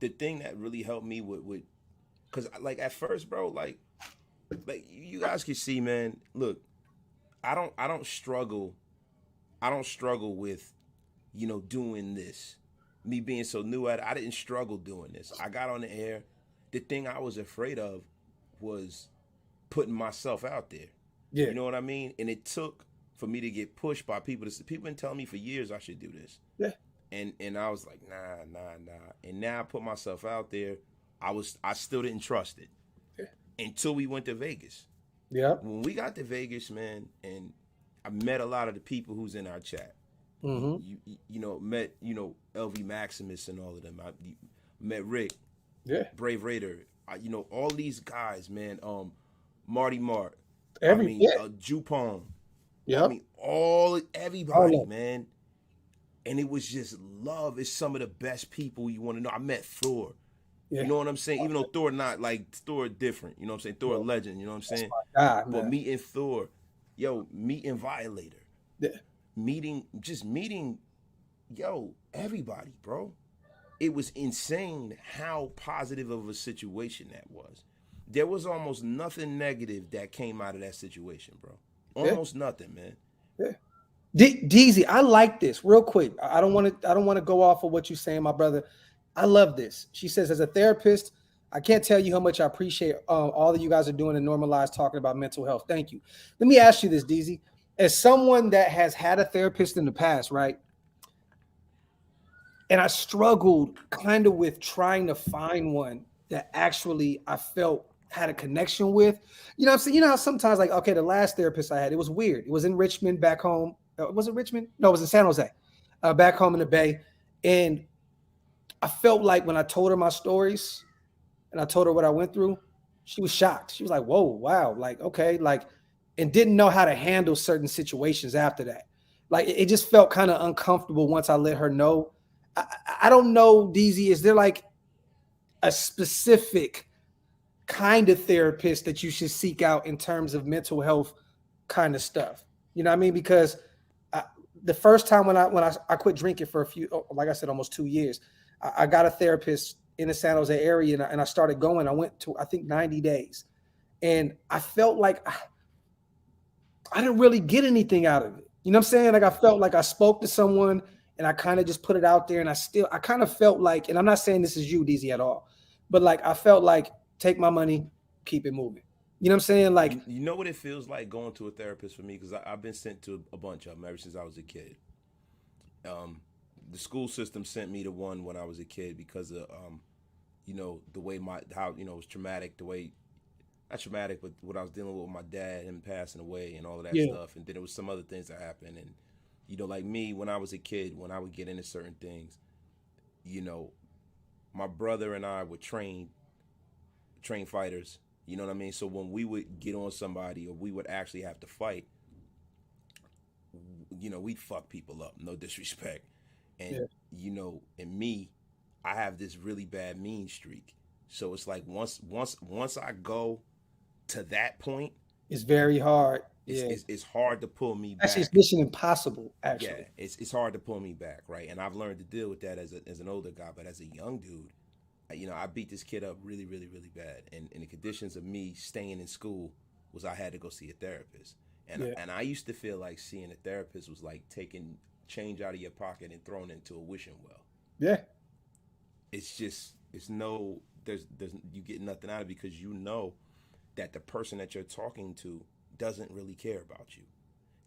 the thing that really helped me with, cause like at first, bro, like you guys can see, man. Look, I don't struggle. I don't struggle with, doing this. Me being so new at it, I didn't struggle doing this. I got on the air. The thing I was afraid of was putting myself out there. Yeah. You know what I mean? And it took for me to get pushed by people. People been telling me for years I should do this. Yeah. And I was like, nah. And now I put myself out there. I still didn't trust it until we went to Vegas. Yeah. When we got to Vegas, man, and I met a lot of the people who's in our chat. Mm-hmm. Met LV Maximus and all of them. I met Rick, Yeah. Brave Raider. All these guys, man. Marty Mart. Jupong. Yeah. Everybody, man. And it was just love. It's some of the best people you want to know. I met Thor. Yeah. You know what I'm saying? Even though Thor not like Thor different. You know what I'm saying? Thor a legend. You know what I'm saying? God, but meeting Thor, meeting Violator. Yeah. Meeting, everybody, bro. It was insane how positive of a situation that was. There was almost nothing negative that came out of that situation, bro. Almost nothing, man. Yeah. DZ, I like this real quick. I don't want to go off of what you're saying, my brother. I love this. She says, as a therapist, I can't tell you how much I appreciate all that you guys are doing to normalize talking about mental health. Thank you. Let me ask you this, DZ. As someone that has had a therapist in the past, right? And I struggled kind of with trying to find one that actually I felt had a connection with. You know what I'm saying? You know how sometimes, like, okay, the last therapist I had, it was weird. It was in Richmond, back home. Was it Richmond? No, it was in San Jose, back home in the Bay. And I felt like when I told her my stories and I told her what I went through, she was shocked. She was like, whoa, wow, like, okay, like, and didn't know how to handle certain situations after that. Like, it just felt kind of uncomfortable once I let her know. I don't know, DZ, is there like a specific kind of therapist that you should seek out in terms of mental health kind of stuff? You know what I mean? Because the first time when I quit drinking for like I said, almost 2 years, I got a therapist in the San Jose area and I started going. I went to, I think, 90 days. And I felt like I didn't really get anything out of it. You know what I'm saying? Like, I felt like I spoke to someone and I kind of just put it out there. And I kind of felt like, and I'm not saying this is you, DZ, at all, but like, I felt like, take my money, keep it moving. You know what I'm saying? Like, you know what it feels like going to a therapist for me? Because I've been sent to a bunch of them ever since I was a kid. The school system sent me to one when I was a kid because of, the way it was traumatic, the way, not traumatic, but what I was dealing with my dad, him passing away and all of that stuff. And then there was some other things that happened. And, like me, when I was a kid, when I would get into certain things, my brother and I were trained fighters. You know what I mean? So when we would get on somebody or we would actually have to fight, we'd fuck people up. No disrespect. And, and me, I have this really bad mean streak. So it's like once I go to that point, it's very hard. It's hard to pull me back. Actually, it's mission impossible, actually. Yeah, it's hard to pull me back, right? And I've learned to deal with that as an older guy. But as a young dude, I beat this kid up really, really, really bad. And the conditions of me staying in school was I had to go see a therapist. And I used to feel like seeing a therapist was like taking change out of your pocket and throwing it into a wishing well. Yeah. There's you get nothing out of it because that the person that you're talking to doesn't really care about you.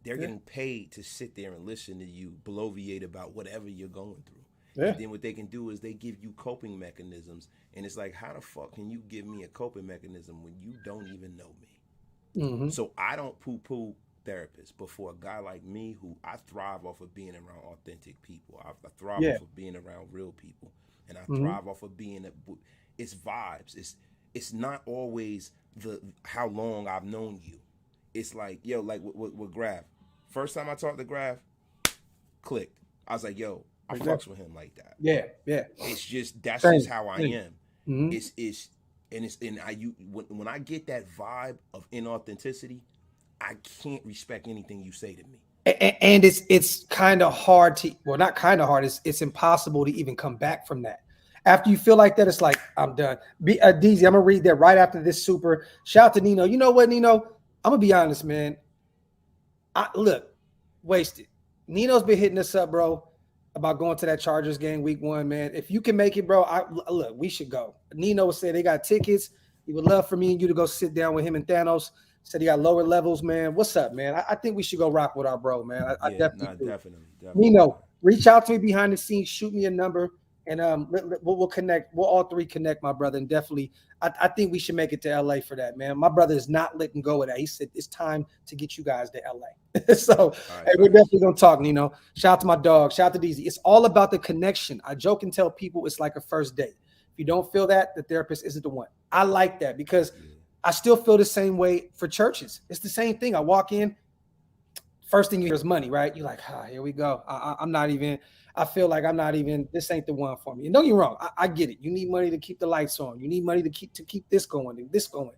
They're getting paid to sit there and listen to you bloviate about whatever you're going through. Yeah. And then what they can do is they give you coping mechanisms. And it's like, how the fuck can you give me a coping mechanism when you don't even know me? Mm-hmm. So I don't poo-poo therapists. But for a guy like me, who I thrive off of being around authentic people. I thrive off of being around real people. And I thrive off of it's vibes. It's not always how long I've known you. It's like, like with Graf. First time I talked to Graf, clicked. I was like, I fucks with him like that. Yeah. It's just, that's just how I am. Mm-hmm. when I get that vibe of inauthenticity, I can't respect anything you say to me. And it's kind of hard to, well, not kind of hard, it's impossible to even come back from that. After you feel like that, it's like, I'm done. DZ, I'm gonna read that right after this super. Shout out to Nino. You know what, Nino? I'm gonna be honest, man. Look, wasted. Nino's been hitting us up, bro, about going to that Chargers game week 1, man. If you can make it, bro, look, we should go. Nino said they got tickets. He would love for me and you to go sit down with him and Thanos. Said he got lower levels, man. What's up, man? I think we should go rock with our bro, man. I definitely, definitely. Nino, reach out to me behind the scenes, shoot me a number, and we'll connect. We'll all three connect, my brother, and definitely, I think we should make it to LA for that, man. My brother is not letting go of that. He said it's time to get you guys to LA. So Right, hey, we're definitely gonna talk, Nino. Shout out to my dog. Shout out to DZ. It's all about the connection. I joke and tell people it's like a first date. If you don't feel that, the therapist isn't the one. I like that because I still feel the same way for churches. It's the same thing. I walk in, first thing you hear is money, right? You're like, here we go. I'm not even, I feel like I'm not even, this ain't the one for me. And don't get me wrong, I get it. You need money to keep the lights on. You need money to keep this going and this going.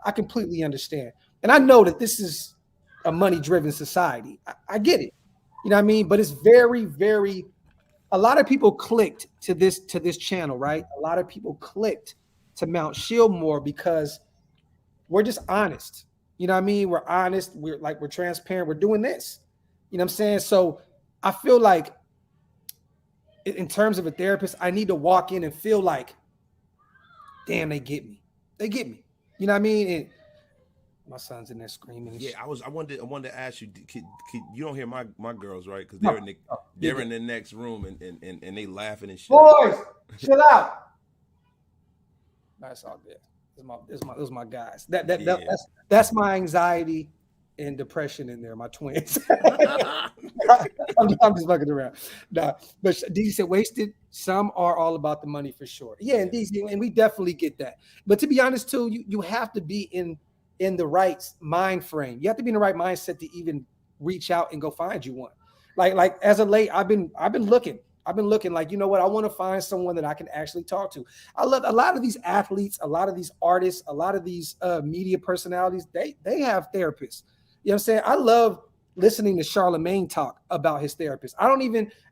I completely understand. And I know that this is a money-driven society. I get it. You know what I mean? But it's very, very, a lot of people clicked to this channel, right? A lot of people clicked to Mount Shieldmore because we're just honest. You know what I mean? We're honest. We're transparent. We're doing this. You know what I'm saying? So I feel like in terms of a therapist, I need to walk in and feel like, damn, they get me. They get me. You know what I mean? And my son's in there screaming. And Yeah, shit. I wanted to ask you. You don't hear my girls, right? Because No, they're in the next room and they laughing and shit. Boys, chill out. That's all good. Those are my guys. That's my anxiety and depression in there. My twins. I'm just fucking around. Nah, but DC said wasted. Some are all about the money for sure. Yeah, and DC, and we definitely get that. But to be honest, too, you have to be in the right mind frame. You have to be in the right mindset to even reach out and go find you one. Like as of late, I've been looking. I've been looking like, you know what? I want to find someone that I can actually talk to. I love a lot of these athletes, a lot of these artists, a lot of these media personalities. They have therapists. You know what I'm saying? I love listening to Charlemagne talk about his therapist. I'm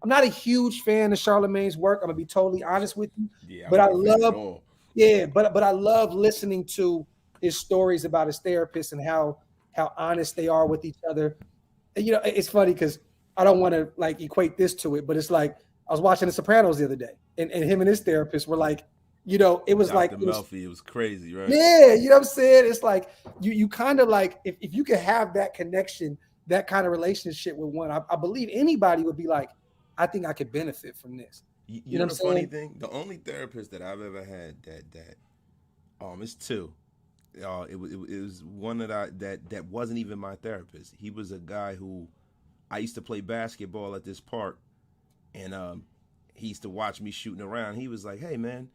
not a huge fan of Charlemagne's work. I'm gonna be totally honest with you. Yeah, but I love listening to his stories about his therapist and how honest they are with each other. And, you know, it's funny because I don't want to like equate this to it, but it's like I was watching The Sopranos the other day, and him and his therapist were like, you know, it was Dr. like Melfi, it was crazy, right? yeah, you know what I'm saying? It's like you kind of like if you could have that connection, that kind of relationship with one, I believe anybody would be like, I think I could benefit from this. You know what the I'm funny saying? thing? The only therapist that I've ever had that it's two. It was one that wasn't even my therapist. He was a guy who I used to play basketball at this park, and he used to watch me shooting around. He was like, "Hey man,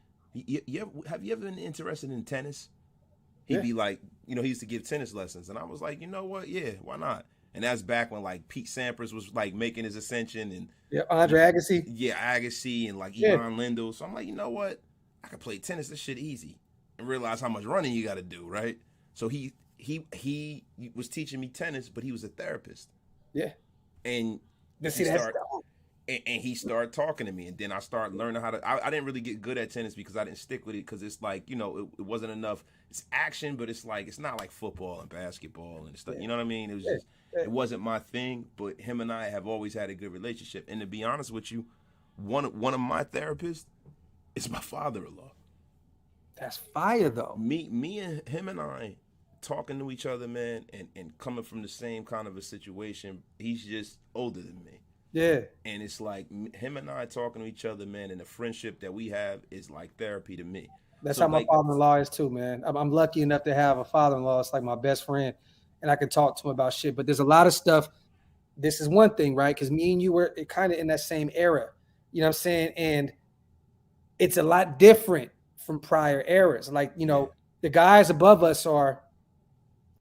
have you ever been interested in tennis?" He'd be like, you know, he used to give tennis lessons, and I was like, you know what? Yeah, why not? And that's back when like Pete Sampras was like making his ascension, and Yeah, Andre Agassi. Agassi and like Yeah. Ivan Lendl. So I'm like, you know what? I could play tennis. This shit easy, and realize how much running you got to do, right? So he was teaching me tennis, but he was a therapist, Yeah. and Let's he see that. started and he started talking to me, and then I started learning how to. I didn't really get good at tennis because I didn't stick with it because it's like, you know, it wasn't enough. It's action, but it's like it's not like football and basketball and stuff. You know what I mean? It was just it wasn't my thing. But him and I have always had a good relationship. And to be honest with you, one of my therapists is my father-in-law. That's fire though. Me and him and I talking to each other, man, and coming from the same kind of a situation. He's just older than me. Yeah. And it's like him and I talking to each other, man, and the friendship that we have is like therapy to me. That's So how my like, father-in-law is too, man. I'm lucky enough to have a father-in-law. It's like my best friend, and I can talk to him about shit. But there's a lot of stuff. This is one thing, right? Because me and you were kind of in that same era. You know what I'm saying? And it's a lot different from prior eras. Like, you know, the guys above us are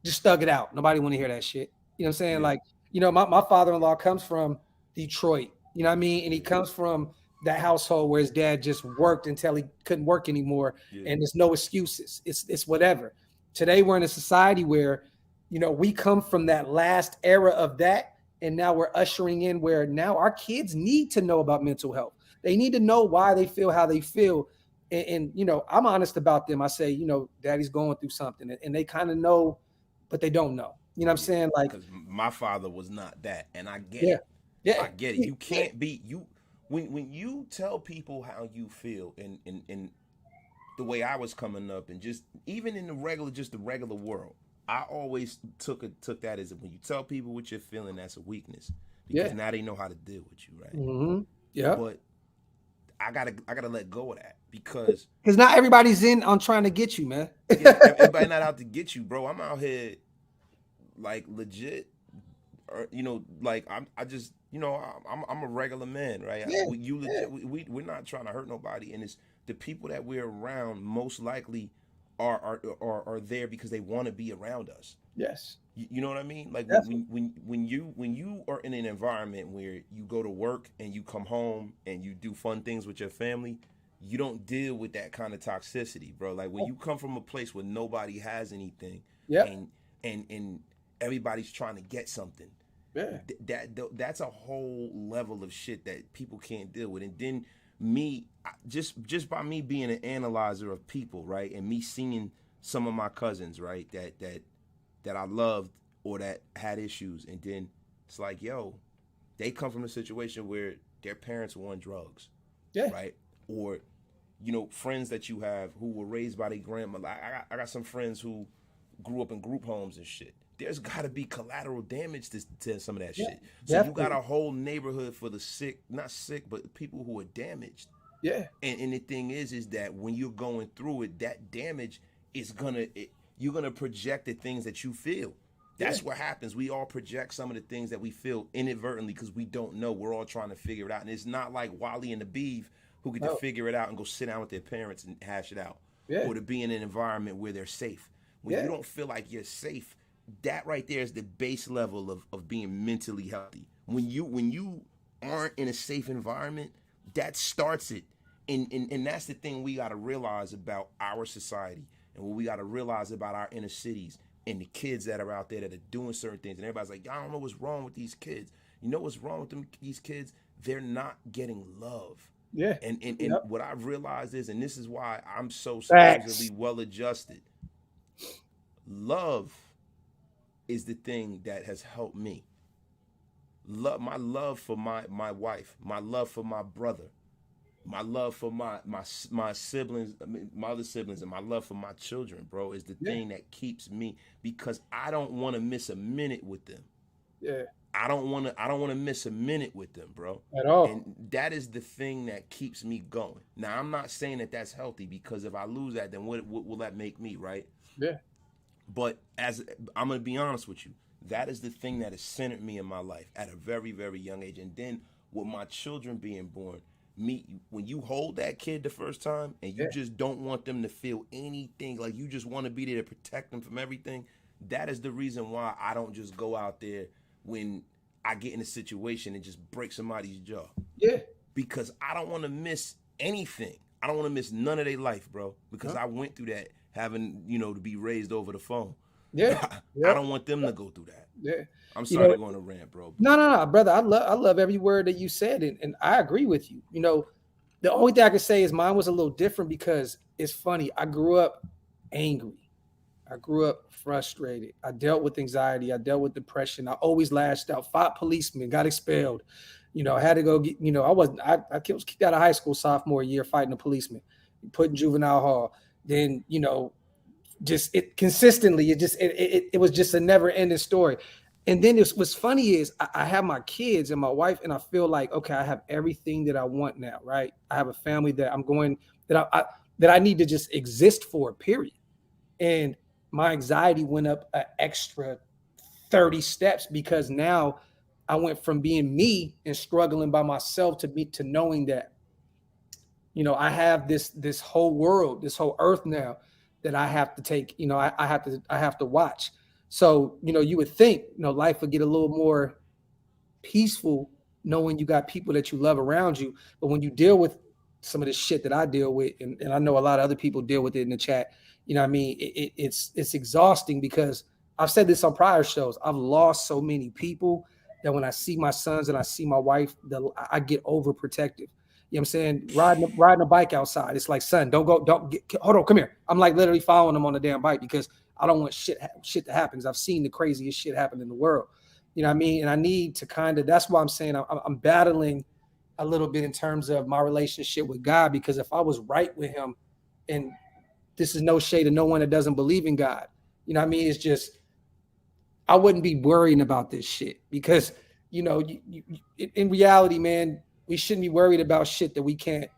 just thug it out. Nobody want to hear that shit. You know what I'm saying? Yeah. Like, you know, my father-in-law comes from Detroit. You know what I mean? And he comes from that household where his dad just worked until he couldn't work anymore, Yeah. and there's no excuses. It's whatever. Today we're in a society where, we come from that last era of that, and now we're ushering in where now our kids need to know about mental health. They need to know why they feel how they feel. And I'm honest about them. I say, daddy's going through something, and they kind of know, but they don't know. You know what I'm saying? Like, Because my father was not that, and I get yeah, it. yeah, I get it. You can't be you when you tell people how you feel, and the way I was coming up, and just even in the regular world, I always took that as when you tell people what you're feeling, that's a weakness because yeah. now they know how to deal with you, right? Yeah. But I gotta let go of that because Because not everybody's in on trying to get you, man. yeah, everybody not out to get you, bro. I'm out here like legit, or like I just I'm a regular man, right? Yeah, You yeah, legit, we're not trying to hurt nobody, and it's the people that we're around most likely are there because they want to be around us. yes, You know what I mean? Like definitely. when you are in an environment where you go to work and you come home and you do fun things with your family, you don't deal with that kind of toxicity, bro. Like when you come from a place where nobody has anything, Yep. and everybody's trying to get something, Yeah. that's a whole level of shit that people can't deal with. And then me, just by me being an analyzer of people, right, and me seeing some of my cousins, right, that I loved or that had issues, and then it's like, yo, they come from a situation where their parents were on drugs, Yeah. right, or friends that you have who were raised by their grandma. I got some friends who grew up in group homes and shit. There's got to be collateral damage to some of that Yeah. shit. So you got Definitely. a whole neighborhood for the sick, not sick, but people who are damaged. Yeah. And the thing is that when you're going through it, that damage is you're gonna project the things that you feel. Yeah. That's what happens. We all project some of the things that we feel inadvertently because we don't know. We're all trying to figure it out, and it's not like Wally and the Beeve who get to No. figure it out and go sit down with their parents and hash it out, Yeah. or to be in an environment where they're safe. When you Yeah. don't feel like you're safe, that right there is the base level of being mentally healthy. When you aren't in a safe environment, that starts it. And that's the thing we got to realize about our society, and what we got to realize about our inner cities and the kids that are out there that are doing certain things. And everybody's like, I don't know what's wrong with these kids. You know what's wrong with these kids? They're not getting love. Yeah. And Yep. what I've realized is, and this is why I'm so supposedly Facts. well adjusted, love is the thing that has helped me. My love for my wife, my love for my brother, my love for my siblings, my other siblings, and my love for my children, bro, is the Yeah. thing that keeps me, because I don't want to miss a minute with them. Yeah. I don't want to miss a minute with them, bro. At all. And that is the thing that keeps me going. Now, I'm not saying that that's healthy, because if I lose that, then what will that make me, right? Yeah. But as I'm gonna be honest with you, that is the thing that has centered me in my life at a very, very young age. And then with my children being born, when you hold that kid the first time and you Yeah. just don't want them to feel anything, like you just want to be there to protect them from everything, that is the reason why I don't just go out there when I get in a situation and just break somebody's jaw, Yeah. because I don't want to miss anything. I don't want to miss none of their life, bro, because No. I went through that, having to be raised over the phone. Yeah. I Yep. don't want them to go through that. Yeah. I'm You sorry know, to go on a rant, bro. no, no, no, brother. I love every word that you said, and I agree with you. The only thing I can say is mine was a little different because it's funny. I grew up angry. I grew up frustrated. I dealt with anxiety. I dealt with depression. I always lashed out. Fought policemen, got expelled. I had to go get, I was kicked out of high school sophomore year fighting a policeman, put in juvenile hall. Then, just it consistently, it was just a never ending story. And then what's funny is I have my kids and my wife, and I feel like, okay, I have everything that I want now, right? I have a family that I'm going that I need to just exist for, period. And my anxiety went up an extra 30 steps because now I went from being me and struggling by myself to knowing that I have this whole world, this whole earth now that I have to take. I have to watch. So you would think life would get a little more peaceful knowing you got people that you love around you. But when you deal with some of the shit that I deal with, and I know a lot of other people deal with it in the chat, you know what I mean? It's exhausting because I've said this on prior shows. I've lost so many people that when I see my sons and I see my wife, I get overprotective. You know what I'm saying? Riding a bike outside. It's like, son, hold on, come here. I'm like literally following them on the damn bike because I don't want shit to happen. Because I've seen the craziest shit happen in the world. You know what I mean? And I need to that's why I'm saying I'm battling a little bit in terms of my relationship with God, because if I was right with him, and this is no shade to no one that doesn't believe in God, you know what I mean? It's just, I wouldn't be worrying about this shit because, you know, in reality, man, we shouldn't be worried about shit that we can't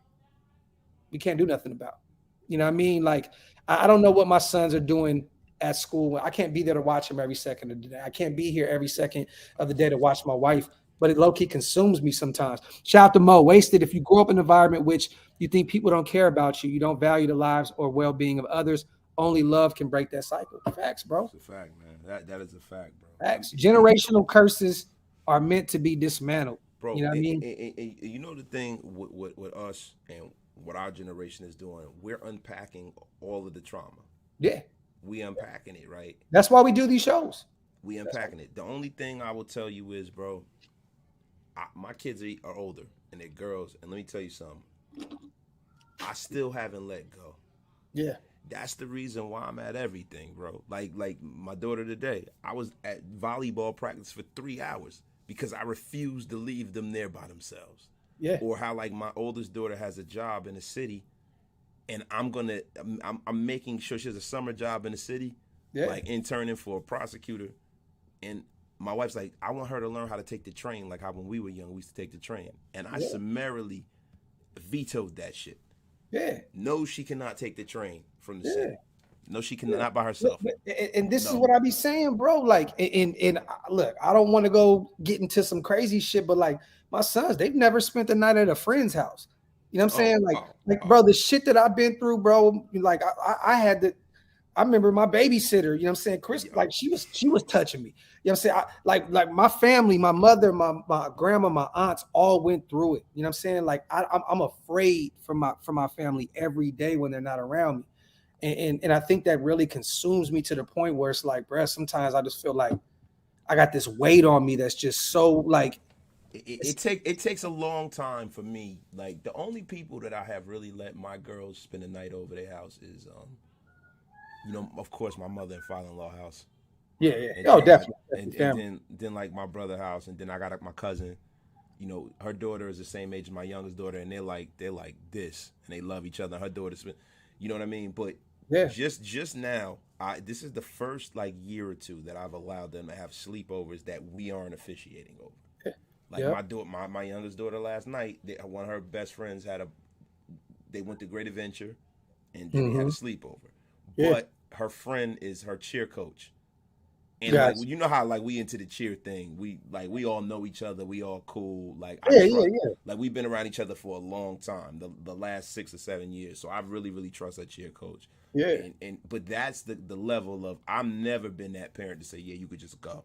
do nothing about. You know what I mean? Like, I don't know what my sons are doing at school. I can't be there to watch them every second of the day. I can't be here every second of the day to watch my wife, but it low-key consumes me sometimes. Shout out to Mo. Wasted. If you grow up in an environment which you think people don't care about you, you don't value the lives or well-being of others, only love can break that cycle. Facts, bro. It's a fact, man. That is a fact, bro. Facts. Generational curses are meant to be dismantled. Bro, you know what I mean? And you know the thing with us and what our generation is doing, we're unpacking all of the trauma. Yeah. We unpacking it, right? That's why we do these shows. We unpacking it. The only thing I will tell you is, bro, my kids are older and they're girls, and let me tell you something. I still haven't let go. Yeah. That's the reason why I'm at everything, bro. Like my daughter today, I was at volleyball practice for 3 hours because I refused to leave them there by themselves. Yeah. Or how like my oldest daughter has a job in the city, and I'm making sure she has a summer job in the city, like interning for a prosecutor, and my wife's like, I want her to learn how to take the train, like how when we were young we used to take the train, and I summarily vetoed that shit. Yeah. No, she cannot take the train from the city. No, she cannot, not by herself. And this is what I be saying, bro. Like, and look, I don't want to go get into some crazy shit, but like my sons, they've never spent the night at a friend's house. You know what I'm saying? Bro, the shit that I've been through, bro. Like, I had to. I remember my babysitter. You know what I'm saying? Chris, like she was touching me. You know what I'm saying? Like my family, my mother, my grandma, my aunts all went through it. You know what I'm saying? Like I'm afraid for my family every day when they're not around me. And I think that really consumes me to the point where it's like, bro, sometimes I just feel like I got this weight on me that's just so like. It takes a long time for me. Like the only people that I have really let my girls spend the night over their house is, you know, of course, my mother and father-in-law house. Yeah. And definitely. And then like my brother house, and then I got my cousin. You know, her daughter is the same age as my youngest daughter, and they're like this, and they love each other. Her daughter's, you know what I mean? But just now, this is the first like year or two that I've allowed them to have sleepovers that we aren't officiating over. Like my youngest daughter last night, one of her best friends they went to Great Adventure, and then they had a sleepover. But her friend is her cheer coach. And like, you know how like we into the cheer thing. We all know each other. We all cool. Like like we've been around each other for a long time. The last 6 or 7 years. So I really, really trust that cheer coach. Yeah. But that's the level of, I've never been that parent to say, yeah, you could just go.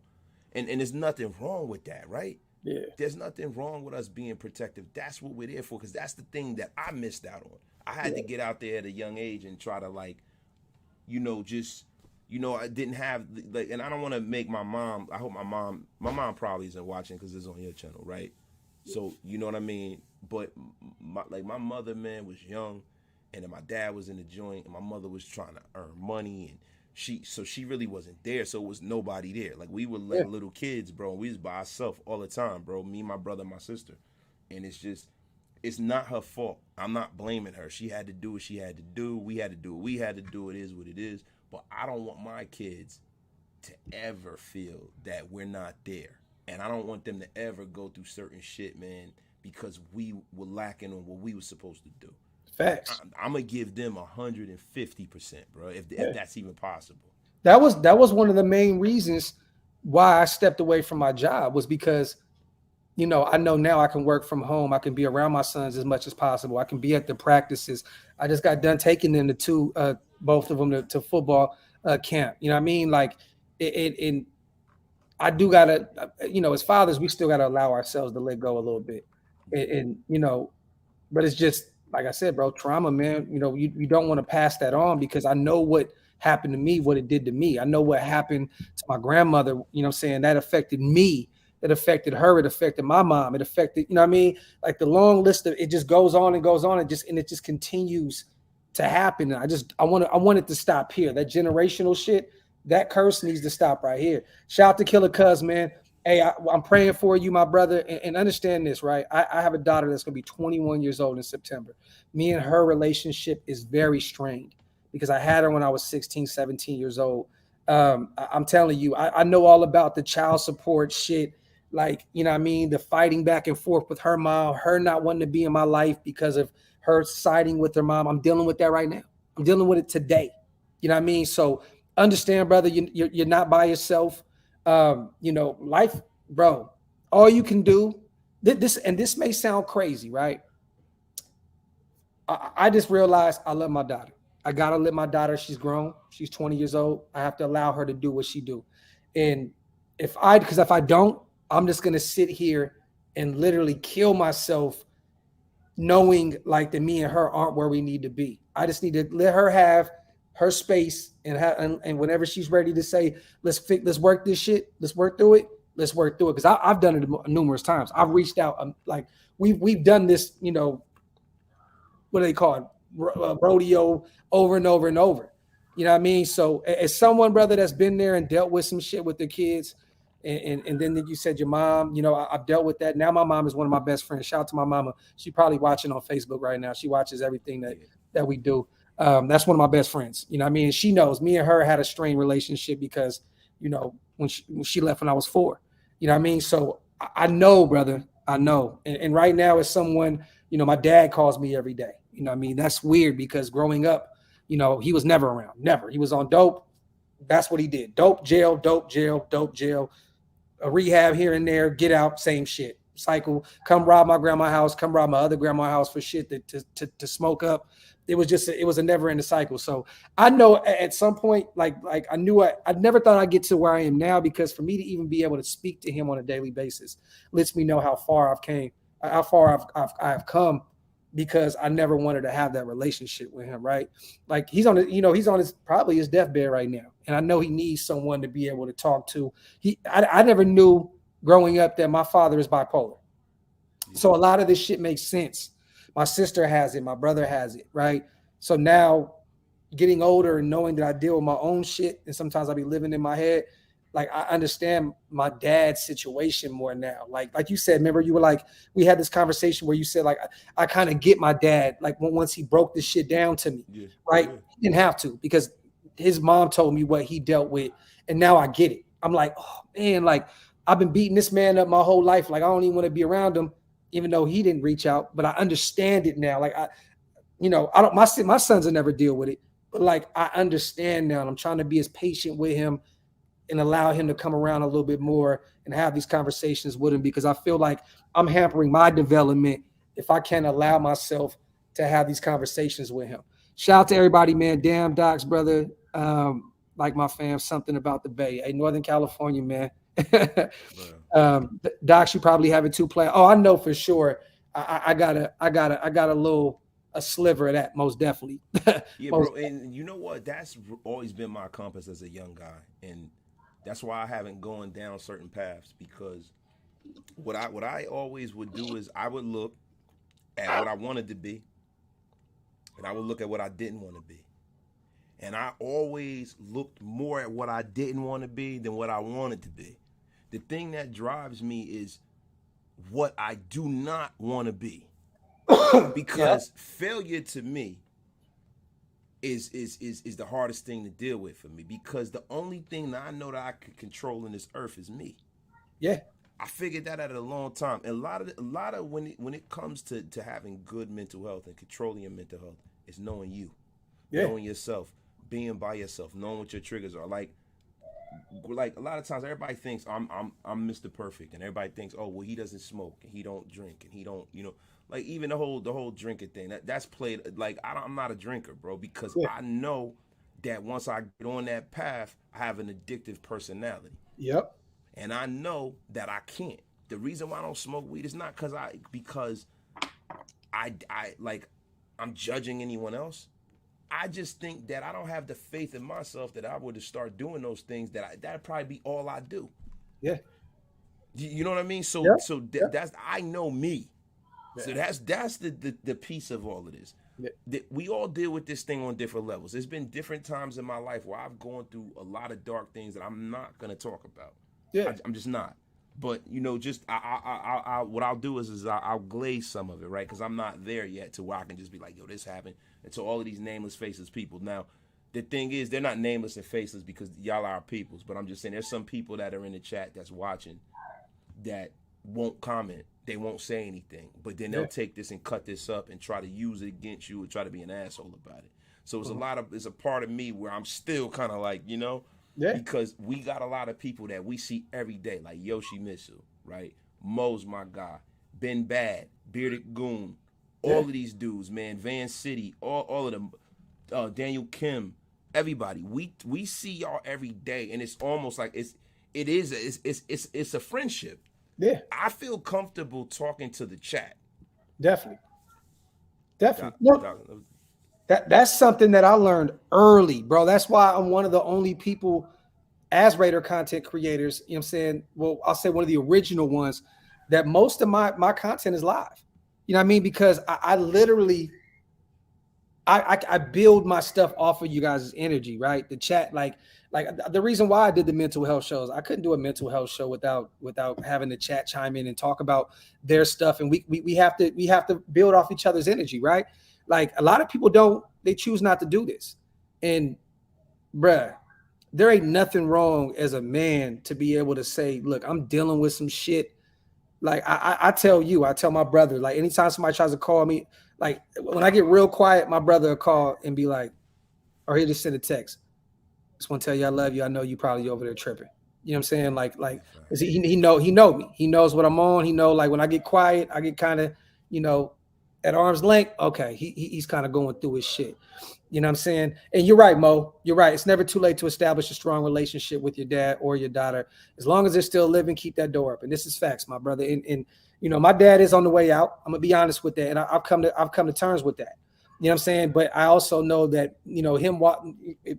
And there's nothing wrong with that, right? Yeah. There's nothing wrong with us being protective. That's what we're there for, because that's the thing that I missed out on. I had to get out there at a young age and try to like, you know, just, you know, I didn't have like, and I don't want to make my mom. I hope my mom probably isn't watching because it's on your channel, right? So you know what I mean. But my mother, man, was young, and then my dad was in the joint, and my mother was trying to earn money, and she really wasn't there. So it was nobody there. Like we were like little kids, bro. And we was by ourselves all the time, bro. Me, my brother, my sister, and it's not her fault. I'm not blaming her. She had to do what she had to do. We had to do what we had to do. It is what it is. But I don't want my kids to ever feel that we're not there. And I don't want them to ever go through certain shit, man, because we were lacking on what we were supposed to do. Facts. I'm going to give them 150%, bro, if that's even possible. That was one of the main reasons why I stepped away from my job, was because, you know, I know now I can work from home. I can be around my sons as much as possible. I can be at the practices. I just got done taking them to both of them to football camp. You know what I mean? Like, I do gotta, as fathers, we still gotta allow ourselves to let go a little bit, and but it's just like I said, bro, trauma, man. You don't want to pass that on because I know what happened to me, what it did to me. I know what happened to my grandmother. You know what I'm saying? That affected me. It affected her. It affected my mom. It affected, you know what I mean? Like the long list of it just goes on and goes on and it just continues to happen. And I want it to stop here. That generational shit, that curse needs to stop right here. Shout out to Killer Cuz, man. Hey, I'm praying for you, my brother, and understand this, right? I have a daughter that's going to be 21 years old in September. Me and her relationship is very strained because I had her when I was 16, 17 years old. I'm telling you, I know all about the child support shit. Like, you know what I mean? The fighting back and forth with her mom, her not wanting to be in my life because of her siding with her mom. I'm dealing with that right now. I'm dealing with it today. You know what I mean? So understand, brother, you're not by yourself. Life, bro, all you can do, this may sound crazy, right? I just realized I love my daughter. I gotta let my daughter. She's grown. She's 20 years old. I have to allow her to do what she do. And because if I don't, I'm just gonna sit here and literally kill myself, knowing like that me and her aren't where we need to be. I just need to let her have her space and whenever she's ready to say, let's work this shit, let's work through it, because I've done it numerous times. I've reached out, like we've done this, what do they call it, rodeo over and over and over. You know what I mean? So as someone, brother, that's been there and dealt with some shit with the kids, and then you said your mom, I've dealt with that. Now my mom is one of my best friends. Shout out to my mama. She probably watching on Facebook right now. She watches everything that we do. That's one of my best friends. You know what I mean? She knows me and her had a strained relationship because, when she left when I was 4. You know what I mean? So I know, brother. I know. And right now as someone, my dad calls me every day. You know what I mean? That's weird because growing up, he was never around. Never. He was on dope. That's what he did. Dope jail, dope jail, dope jail. A rehab here and there, get out, same shit. Cycle. Come rob my grandma's house. Come rob my other grandma's house for shit to smoke up. It was a never ending cycle. So I know at some point, like I knew I never thought I'd get to where I am now, because for me to even be able to speak to him on a daily basis lets me know how far I've come, because I never wanted to have that relationship with him, right? Like he's on his probably his deathbed right now, and I know he needs someone to be able to talk to. I never knew growing up that my father is bipolar, so a lot of this shit makes sense. My sister has it, my brother has it, right? So now, getting older and knowing that I deal with my own shit, and sometimes I be living in my head, like I understand my dad's situation more now. Like you said, remember you were like, we had this conversation where you said like I kind of get my dad, like once he broke this shit down to me, Yeah, right? yeah. He didn't have to, because his mom told me what he dealt with, and now I get it. I'm like, oh man, like I've been beating this man up my whole life. Like I don't even want to be around him, even though he didn't reach out. But I understand it now. Like I don't. My sons will never deal with it, but like I understand now, and I'm trying to be as patient with him and allow him to come around a little bit more and have these conversations with him, because I feel like I'm hampering my development if I can't allow myself to have these conversations with him. Shout out to everybody, man. Damn, Docs, brother. Like my fam, something about the Bay. Hey, Northern California, man. Bro. Docs, you probably have it too planned. Oh, I know for sure. I got a sliver of that, most definitely. Yeah, Most, bro. And you know what? That's always been my compass as a young guy. And that's why I haven't gone down certain paths, because what I always would do is I would look at what I wanted to be, and I would look at what I didn't want to be. And I always looked more at what I didn't want to be than what I wanted to be. The thing that drives me is what I do not want to be. yeah, Because failure to me is the hardest thing to deal with for me, because the only thing that I know that I can control in this earth is me. yeah, I figured that out at a long time. And a lot of when it comes to having good mental health and controlling your mental health, is knowing you, yeah, knowing yourself, being by yourself, knowing what your triggers are. Like a lot of times everybody thinks I'm Mr. Perfect, and everybody thinks, oh well, he doesn't smoke and he don't drink and he don't, like even the whole drinking thing, that's played. Like I'm not a drinker, bro, because yeah. I know that once I get on that path, I have an addictive personality. Yep. And I know that I can't. The reason why I don't smoke weed is not because I like I'm judging anyone else. I just think that I don't have the faith in myself that I would to start doing those things that'd probably be all I do. Yeah. You know what I mean? So Yeah. that's I know me. Yeah. So that's the piece of all of this. Yeah. We all deal with this thing on different levels. There's been different times in my life where I've gone through a lot of dark things that I'm not gonna talk about. Yeah. I'm just not. But you know, just I what I'll do is I'll glaze some of it, right? Because I'm not there yet to where I can just be like, yo, this happened. And to all of these nameless, faceless people. Now, the thing is, they're not nameless and faceless because y'all are our peoples. But I'm just saying, there's some people that are in the chat that's watching that won't comment. They won't say anything. But then they'll take this and cut this up and try to use it against you and try to be an asshole about it. So it's a part of me where I'm still kind of like, you know, because we got a lot of people that we see every day, like Yoshimitsu, right? Mo's my guy, Ben Bad, Bearded Goon, all of these dudes, man, Van City, all of them, Daniel Kim, everybody. We see y'all every day, and it's almost like it's a friendship. Yeah. I feel comfortable talking to the chat. Definitely. That's something that I learned early, bro. That's why I'm one of the only people as Raider content creators, you know what I'm saying? Well, I'll say one of the original ones that most of my content is live. You know what I mean? Because I literally I build my stuff off of you guys' energy, right? The chat, like the reason why I did the mental health shows, I couldn't do a mental health show without having the chat chime in and talk about their stuff. And we have to build off each other's energy, right? Like a lot of people they choose not to do this. And bruh, there ain't nothing wrong as a man to be able to say, look, I'm dealing with some shit. Like I tell my brother, like anytime somebody tries to call me, like when I get real quiet, my brother will call and be like, or he'll just send a text. Just want to tell you I love you. I know you probably over there tripping. You know what I'm saying? Like he know me. He knows what I'm on. He know like when I get quiet, I get kind of, you know, at arm's length. Okay, he's kind of going through his shit. You know what I'm saying? And you're right, Mo. You're right. It's never too late to establish a strong relationship with your dad or your daughter. As long as they're still living, keep that door open. This is facts, my brother. And you know, my dad is on the way out. I'm gonna be honest with that, and I've come to terms with that. You know what I'm saying? But I also know that, you know,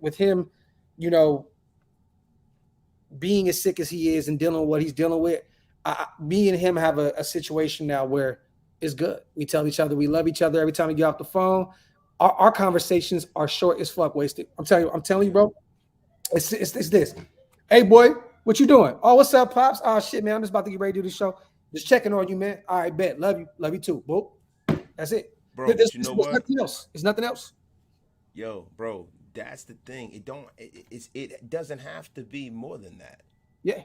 with him, you know, being as sick as he is and dealing with what he's dealing with, me and him have a situation now where it's good. We tell each other we love each other every time we get off the phone. Our conversations are short as fuck, wasted. I'm telling you, bro. It's this. Hey, boy, what you doing? Oh, what's up, pops? Oh shit, man, I'm just about to get ready to do the show. Just checking on you, man. All right, bet. Love you too. Boop. That's it, bro. You know what? Nothing else. It's nothing else. Yo, bro, that's the thing. It doesn't have to be more than that. Yeah.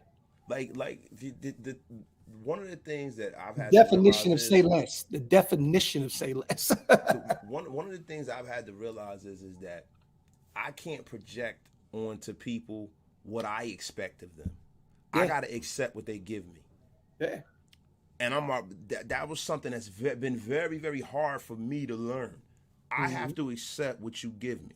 Like the one of the things that I've had definition of say less. The definition of say less. one of the things I've had to realize is that I can't project onto people what I expect of them. Yeah. I gotta accept what they give me. Yeah. And that was something that's been very, very hard for me to learn. I have to accept what you give me.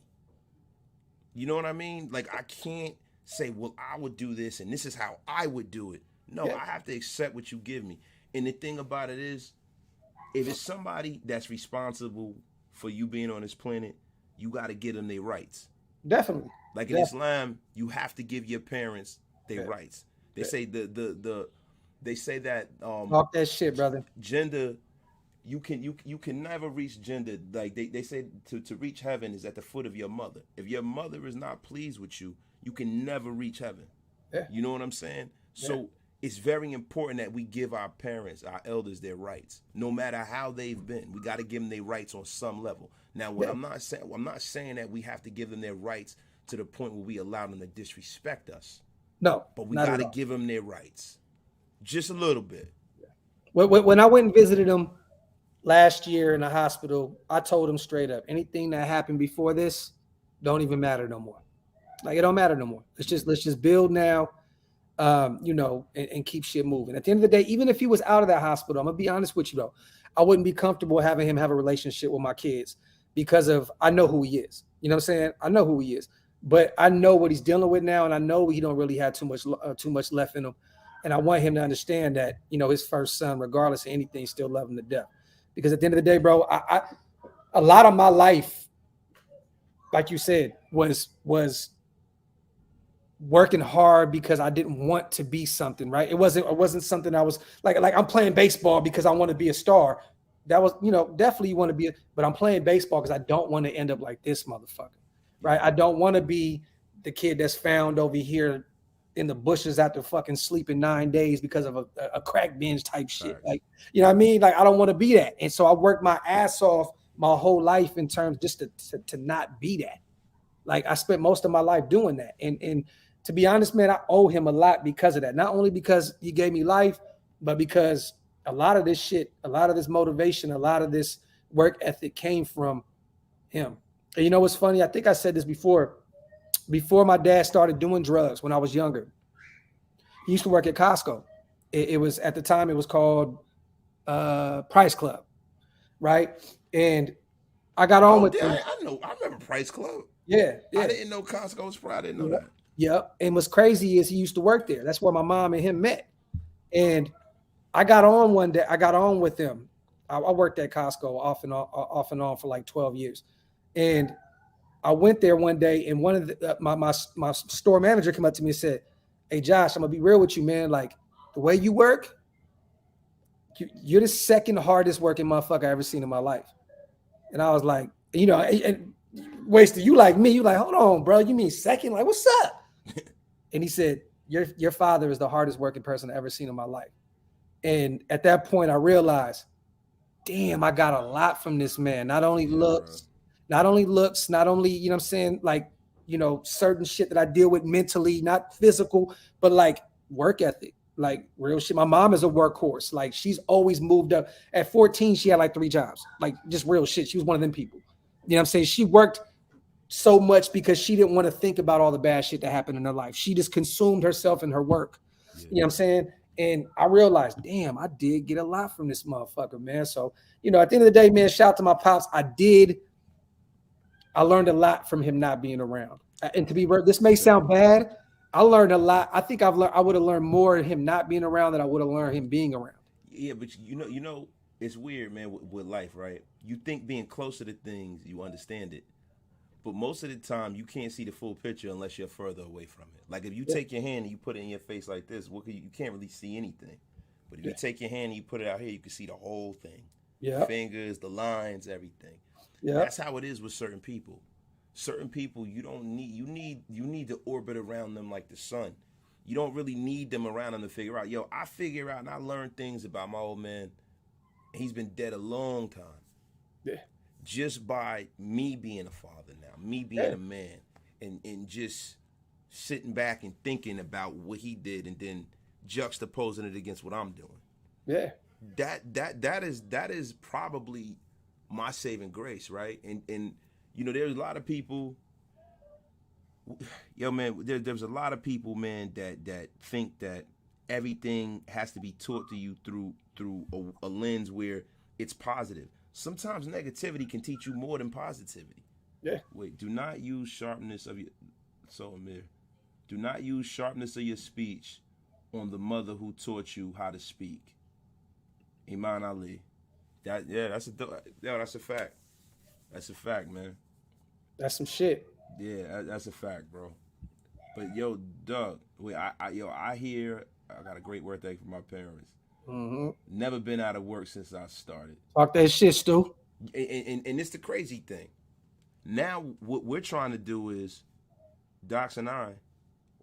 You know what I mean? Like I can't say, well, I would do this and this is how I would do it. No, I have to accept what you give me. And the thing about it is, if it's somebody that's responsible for you being on this planet, you got to give them their rights. Definitely. Like in Islam, you have to give your parents their rights. They say they say that talk that shit, brother. Gender, you can never reach gender. Like they say to reach heaven is at the foot of your mother. If your mother is not pleased with you, you can never reach heaven. Yeah. You know what I'm saying? So it's very important that we give our parents, our elders, their rights, no matter how they've been. We got to give them their rights on some level. Now, what I'm not saying that we have to give them their rights to the point where we allow them to disrespect us. No, but we got to give them their rights, just a little bit. When I went and visited them last year in the hospital, I told them straight up, anything that happened before this don't even matter no more. Like it don't matter no more. Let's just build now. You know, and keep shit moving. At the end of the day, even if he was out of that hospital, I'm gonna be honest with you though, I wouldn't be comfortable having him have a relationship with my kids because I know who he is. You know what I'm saying? I know who he is, but I know what he's dealing with now, and I know he don't really have too much left in him. And I want him to understand that, you know, his first son, regardless of anything, still love him to death. Because at the end of the day, bro, a lot of my life, like you said, was working hard because I didn't want to be something, right? It wasn't something I was like I'm playing baseball because I want to be a star. That was, you know, definitely you want to be, but I'm playing baseball because I don't want to end up like this motherfucker, right? I don't want to be the kid that's found over here in the bushes after fucking sleeping 9 days because of a crack binge type shit. Facts. Like, you know what I mean? Like, I don't want to be that. And so I worked my ass off my whole life in terms just to not be that. Like, I spent most of my life doing that. And to be honest, man, I owe him a lot because of that. Not only because he gave me life, but because a lot of this shit, a lot of this motivation, a lot of this work ethic came from him. And you know what's funny? I think I said this before. Before my dad started doing drugs when I was younger, he used to work at Costco. It was at the time it was called Price Club, right? And I got on with him. I know. I remember Price Club. Yeah. I didn't know Costco was I didn't know that. Yep. And what's crazy is he used to work there. That's where my mom and him met. And I got on one day. I got on with him. I worked at Costco off and on for like 12 years. And I went there one day, and one of the, my store manager came up to me and said, "Hey, Josh, I'm gonna be real with you, man. Like, the way you work, you're the second hardest working motherfucker I ever seen in my life." And I was like, you know, and Wasted, you like me, you like, hold on, bro. You mean second? Like, what's up? And he said, your father is the hardest working person I've ever seen in my life. And at that point, I realized, damn, I got a lot from this man. Not only looks, not only, you know what I'm saying, like, you know, certain shit that I deal with mentally, not physical, but like work ethic, like real shit. My mom is a workhorse. Like, she's always moved up. At 14, she had like 3 jobs, like just real shit. She was one of them people. You know what I'm saying? She worked so much because she didn't want to think about all the bad shit that happened in her life. She just consumed herself in her work. Yeah. You know what I'm saying? And I realized, damn, I did get a lot from this motherfucker, man. So, you know, at the end of the day, man, shout out to my pops. I learned a lot from him not being around. And to be, this may sound bad, I learned a lot. I think I would have learned more of him not being around than I would have learned him being around. Yeah, but you know, it's weird, man, with life, right? You think being closer to things, you understand it. But most of the time, you can't see the full picture unless you're further away from it. Like, if you take your hand and you put it in your face like this, you can't really see anything. But if you take your hand and you put it out here, you can see the whole thing. Yeah. The fingers, the lines, everything. Yeah. That's how it is with certain people. Certain people, you need to orbit around them like the sun. You don't really need them around them to figure out. Yo, I figure out and I learned things about my old man. He's been dead a long time. Yeah. Just by me being a father now, me being a man, and just sitting back and thinking about what he did and then juxtaposing it against what I'm doing. Yeah. That is probably my saving grace, right? And you know, there's a lot of people, yo, man, there's a lot of people, man, that think that everything has to be taught to you through a lens where it's positive. Sometimes negativity can teach you more than positivity. Yeah. Wait, do not use sharpness of your Amir. Do not use sharpness of your speech on the mother who taught you how to speak. Iman Ali. That's a fact. That's a fact, man. That's some shit. Yeah, that's a fact, bro. But yo, Doug, wait, I hear I got a great word ethic from my parents. Mm-hmm. Never been out of work since I started. Talk that shit, Stu. And it's the crazy thing. Now what we're trying to do is, Docs and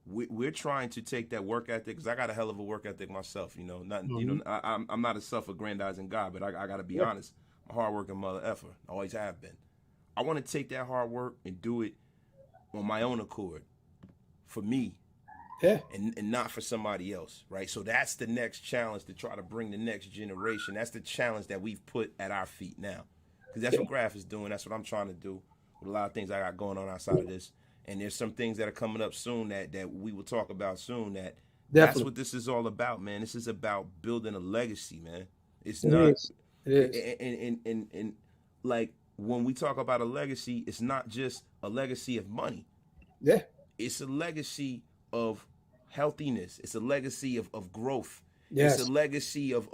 we're trying to take that work ethic, because I got a hell of a work ethic myself. You know, not you know, I'm not a self-aggrandizing guy, but I got to be honest. I'm a hardworking mother effer. I always have been. I want to take that hard work and do it on my own accord, for me. Yeah. And not for somebody else, right? So that's the next challenge, to try to bring the next generation. That's the challenge that we've put at our feet now. Because that's what Graf is doing. That's what I'm trying to do with a lot of things I got going on outside of this. And there's some things that are coming up soon that we will talk about soon. That's what this is all about, man. This is about building a legacy, man. It's not. It is. And like, when we talk about a legacy, it's not just a legacy of money. Yeah. It's a legacy of healthiness. It's a legacy of growth. It's a Yes. legacy of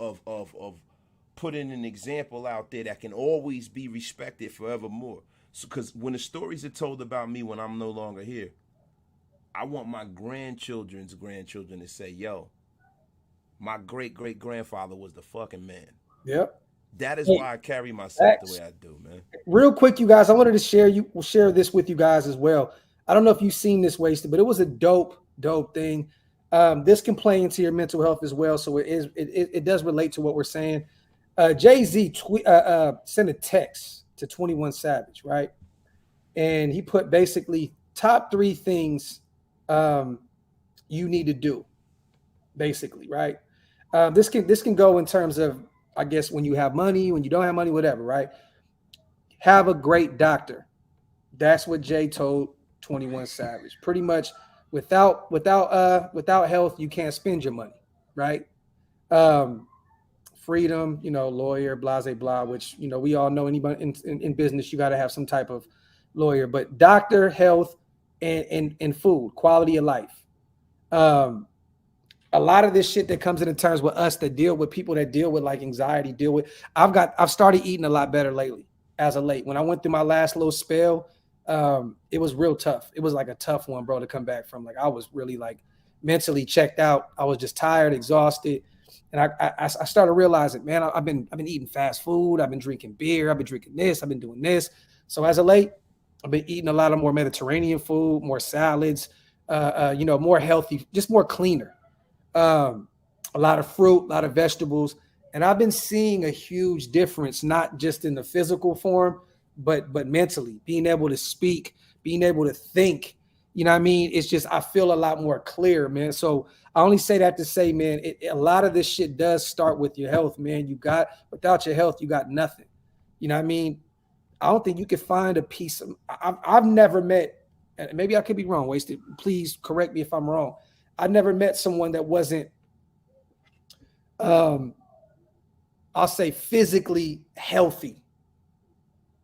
putting an example out there that can always be respected forevermore. So, because when the stories are told about me when I'm no longer here, I want my grandchildren's grandchildren to say, "Yo, my great great grandfather was the fucking man." Yep. That is Hey, why I carry myself the way facts. I do, man. Real quick, you guys, I wanted to share this with you guys as well. I don't know if you've seen this, Wasted, but it was a dope thing. This can play into your mental health as well, so it does relate to what we're saying. Jay-Z sent a text to 21 Savage, right? And he put basically top three things um, you need to do, basically, right? This can go in terms of, I guess, when you have money, when you don't have money, whatever, right? Have a great doctor. That's what Jay told 21 Savage. Pretty much, without health, you can't spend your money, right? Um, freedom, lawyer, blah, blah, blah, which, we all know anybody in business, you got to have some type of lawyer, but doctor, health, and food, quality of life. Um, a lot of this shit that comes into terms with us that deal with people that deal with like anxiety, I've started eating a lot better lately as of late. When I went through my last little spell, it was real tough. It was like a tough one, bro, to come back from. Like I was really like mentally checked out. I was just tired, exhausted. And I started realizing, man, I've been eating fast food. I've been drinking beer. I've been drinking this. I've been doing this. So as of late, I've been eating a lot of more Mediterranean food, more salads, more healthy, just more cleaner. Um, a lot of fruit, a lot of vegetables, and I've been seeing a huge difference, not just in the physical form, but mentally, being able to speak, being able to think. You know what I mean? It's just I feel a lot more clear, man. So I only say that to say, man, a lot of this shit does start with your health, man. Without your health, you got nothing. You know what I mean? I don't think you can find a piece of. I've never met, and maybe I could be wrong. Wasted. Please correct me if I'm wrong. I never met someone that wasn't, um, I'll say, physically healthy,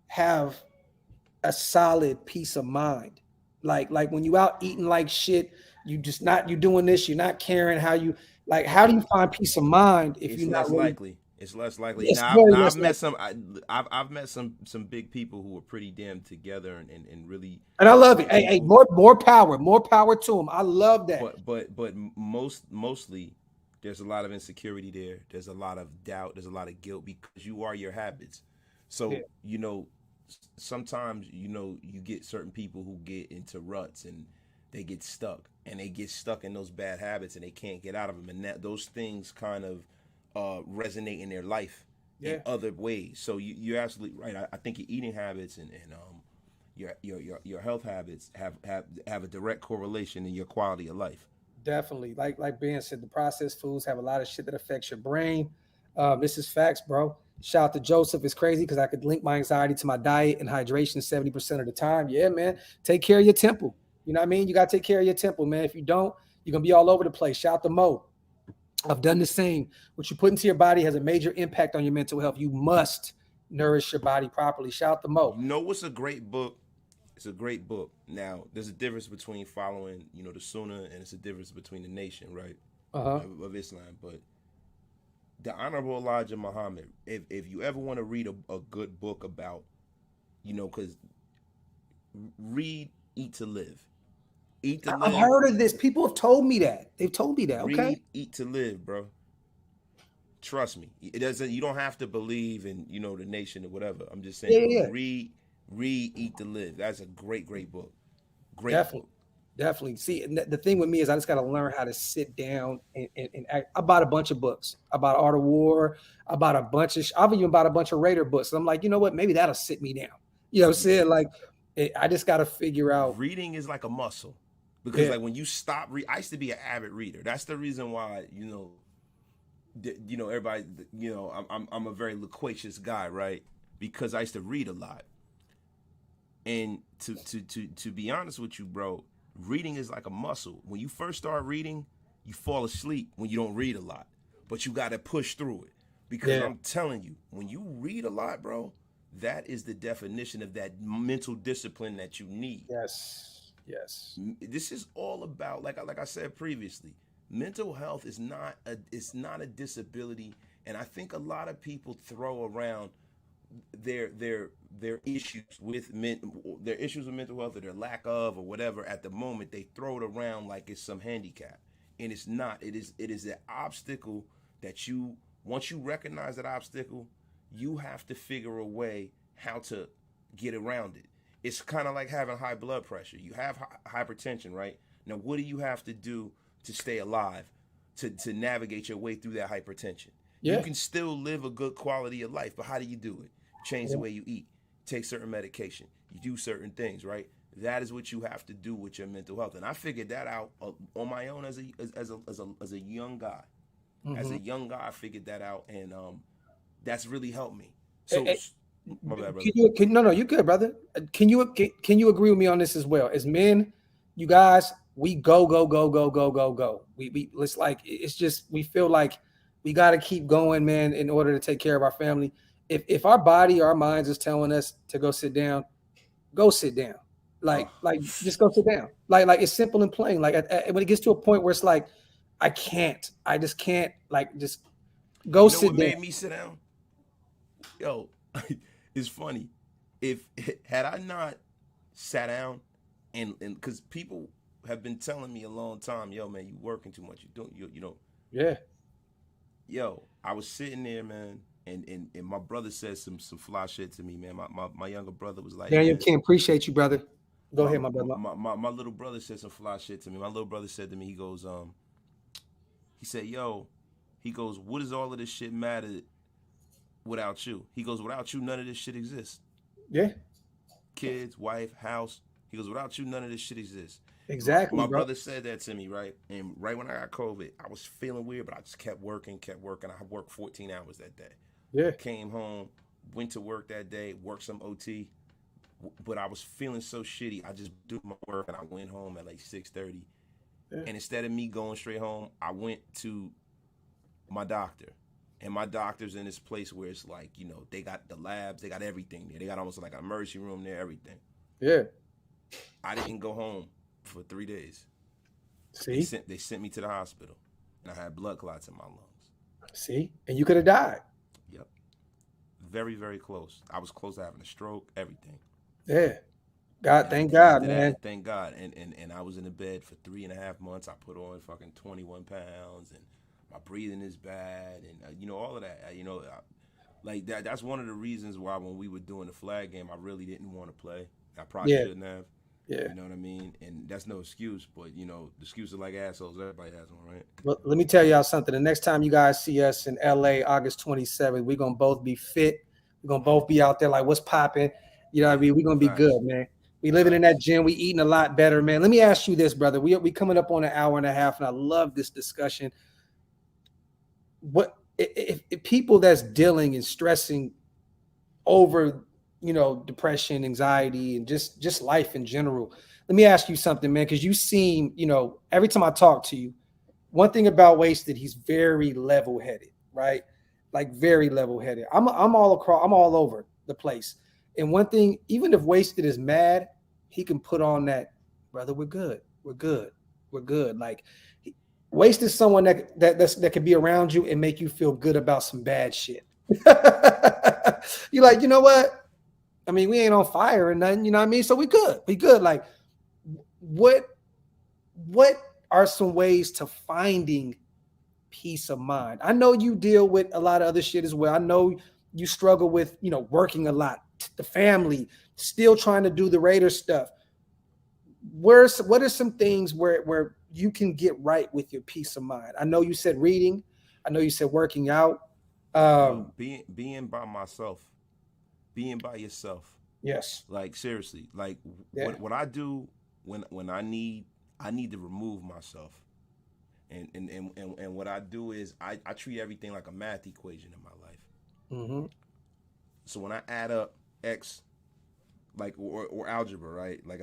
have a solid peace of mind. Like when you out eating like shit, you doing this, you're not caring how do you find peace of mind if It's you're not less really. likely. It's less likely. It's very Now less I've like, met some. I've met some big people who were pretty damn together and really and I love it. great Hey, people. more power to them. I love that. But mostly, there's a lot of insecurity there. There's a lot of doubt. There's a lot of guilt because you are your habits. Yeah, So sometimes you get certain people who get into ruts and they get stuck in those bad habits and they can't get out of them, and those things kind of resonate in their life in yeah, other ways. So you're absolutely right. I think your eating habits and your health habits have a direct correlation in your quality of life. definitely. Like Ben said, the processed foods have a lot of shit that affects your brain. This is facts, bro. Shout out to Joseph. It's crazy because I could link my anxiety to my diet and hydration 70% of the time. Yeah, man. Take care of your temple. You know what I mean? You got to take care of your temple, man. If you don't, you're going to be all over the place. Shout out to Mo. I've done the same. What you put into your body has a major impact on your mental health. You must nourish your body properly. Shout out to Mo. You know what's a great book? It's a great book. Now, there's a difference between following, the Sunnah, and it's a difference between the nation, right, Uh huh. of Islam. But the Honorable Elijah Muhammad, if you ever want to read a good book about, because read Eat to Live. Eat to I've Live. heard of this. People have told me that. They've told me that. Okay. Read Eat to Live, bro. Trust me. It doesn't. You don't have to believe in the nation or whatever. I'm just Yeah, saying, bro. yeah, yeah. Read Eat to Live. That's a great, great book. Great Definitely. book. Definitely. See, and the thing with me is I just got to learn how to sit down and act. I bought a bunch of books. I bought Art of War. I've even bought a bunch of Raider books. And I'm like, you know what? Maybe that'll sit me down. You know what I'm saying? Like, I just got to figure out. Reading is like a muscle because Yeah. like when you stop I used to be an avid reader. That's the reason why everybody I'm a very loquacious guy, right? Because I used to read a lot. And to be honest with you, bro, reading is like a muscle. When you first start reading, you fall asleep when you don't read a lot, but you got to push through it because Yeah. I'm telling you, when you read a lot, bro, that is the definition of that mental discipline that you need. Yes. Yes. This is all about, like I said previously, mental health is not a, it's not a disability, and I think a lot of people throw around their issues with their issues with mental health, or their lack of, or whatever. At the moment, they throw it around like it's some handicap, and it's not. It is an obstacle that you, once you recognize that obstacle, you have to figure a way how to get around it. It's kind of like having high blood pressure. You have hypertension, right? Now, what do you have to do to stay alive, to navigate your way through that hypertension? You Yeah. can still live a good quality of life, but how do you do it? Change the Yeah. way you eat, take certain medication, you do certain things, right? That is what you have to do with your mental health. And I figured that out on my own as a young guy. As Hmm. a young guy, I figured that out, and that's really helped me. Eh, So, eh, my bad, brother. Can you? No, no, you good, brother. Can you agree with me on this as well? As men, you guys, we go go go go go go go. We It's like it's just we feel like we got to keep going, man, in order to take care of our family. If our body, our minds is telling us to go sit down, go sit down. Oh, Like just go sit down. Like it's simple and plain. Like when it gets to a point where it's like I can't, I just can't. Like just go you know sit what down. made me sit down? Yo, it's funny. If had I not sat down, and because people have been telling me a long time, yo, man, you working too much. You don't, you know, Yeah. yo, I was sitting there, man, and my brother said some fly shit to me, man. My younger brother was like, Daniel man, King, appreciate you, brother. Go my ahead, my brother. my little brother said some fly shit to me. My little brother said to me, he goes, he said, yo, he goes, what does all of this shit matter without you? He goes, without you, none of this shit exists. Yeah, Kids, wife, house. He goes, without you, none of this shit exists. exactly, My bro. brother said that to me, right? And right when I got COVID, I was feeling weird, but I just kept working, kept working. I worked 14 hours that day. Yeah, Came home, went to work that day, worked some OT, but I was feeling so shitty. I just do my work, and I went home at like 6:30. yeah, And instead of me going straight home, I went to my doctor. And my doctor's in this place where it's like, they got the labs, they got everything there. They got almost like an emergency room there, everything. yeah. I didn't go home for 3 days. They See, sent they sent me to the hospital, and I had blood clots in my lungs. see, and you could have died. Yep, very very close. I was close to having a stroke, everything. Yeah, God, And thank and God, after man. that, thank God. And I was in the bed for 3.5 months. I put on fucking 21 pounds, and my breathing is bad, and all of that. Like that. That's one of the reasons why when we were doing the flag game, I really didn't want to play. I probably Yeah, shouldn't have. yeah. You know what I mean? And that's no excuse, but the excuses like assholes. Everybody has one, right? Well, let me tell y'all something. The next time you guys see us in LA, August 27th, we're gonna both be fit. We're gonna both be out there like what's popping. You know what I Yeah, mean? We're gonna be facts, good, man. We living in that facts. gym, we eating a lot better, man. Let me ask you this, brother. We coming up on an hour and a half, and I love this discussion. What if people that's dealing and stressing over depression, anxiety, and just life in general? Let me ask you something, man, because you seem, every time I talk to you, one thing about Wasted, he's very level-headed, right? Like very level-headed. I'm all across, I'm all over the place. And one thing, even if Wasted is mad, he can put on that, brother, we're good, we're good, we're good. Like Wasted is someone that can be around you and make you feel good about some bad shit. You're like, you know what? I mean, we ain't on fire or nothing, you know what I mean? So we good. We good. Like, what what are some ways to finding peace of mind? I know you deal with a lot of other shit as well. I know you struggle with, working a lot, the family, still trying to do the Raider stuff. What are some things where you can get right with your peace of mind? I know you said reading. I know you said working out. Yo, Um, being by myself, being by yourself. yes. Like seriously, like Yeah. what I do when I need to remove myself. And what I do is I treat everything like a math equation in my life. Mm-hmm. So when I add up x, like or algebra, right? Like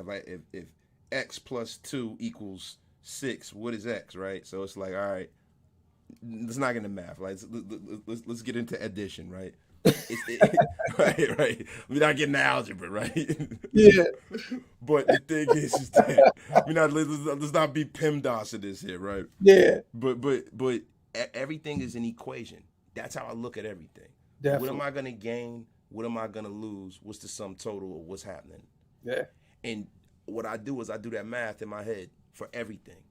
if x plus 2 equals 6, what is x, right? So it's like, all right, let's not get into math. Like let's get into addition, right? Right. We're not getting the algebra, right? Yeah, But the thing is that let's not be PEMDAS in this here, right? yeah, But everything is an equation. That's how I look at everything. What am definitely. I gonna gain? What am I gonna lose? What's the sum total of what's happening? Yeah, And what I do is I do that math in my head for everything.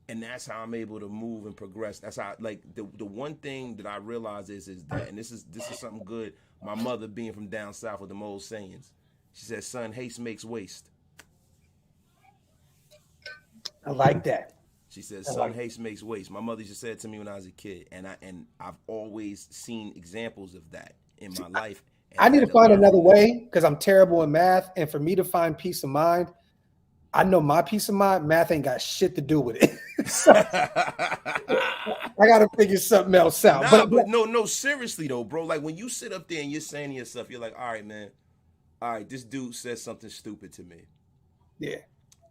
And that's how I'm able to move and progress. That's how like the one thing that I realize is that, and this is something good. My mother being from down south with them old sayings. She said, son, haste makes waste. I like that. She said, I son, like. haste makes waste. My mother used to say it to me when I was a kid. And I've always seen examples of that in my life and I need had to to find learn another from that. way because I'm terrible in math, and for me to find peace of mind, I know my peace of mind, math ain't got shit to do with it. So I got to figure something else out. Nah, But but no, seriously though, bro. Like when you sit up there and you're saying to yourself, you're like, all right, man, all right, this dude said something stupid to me. yeah,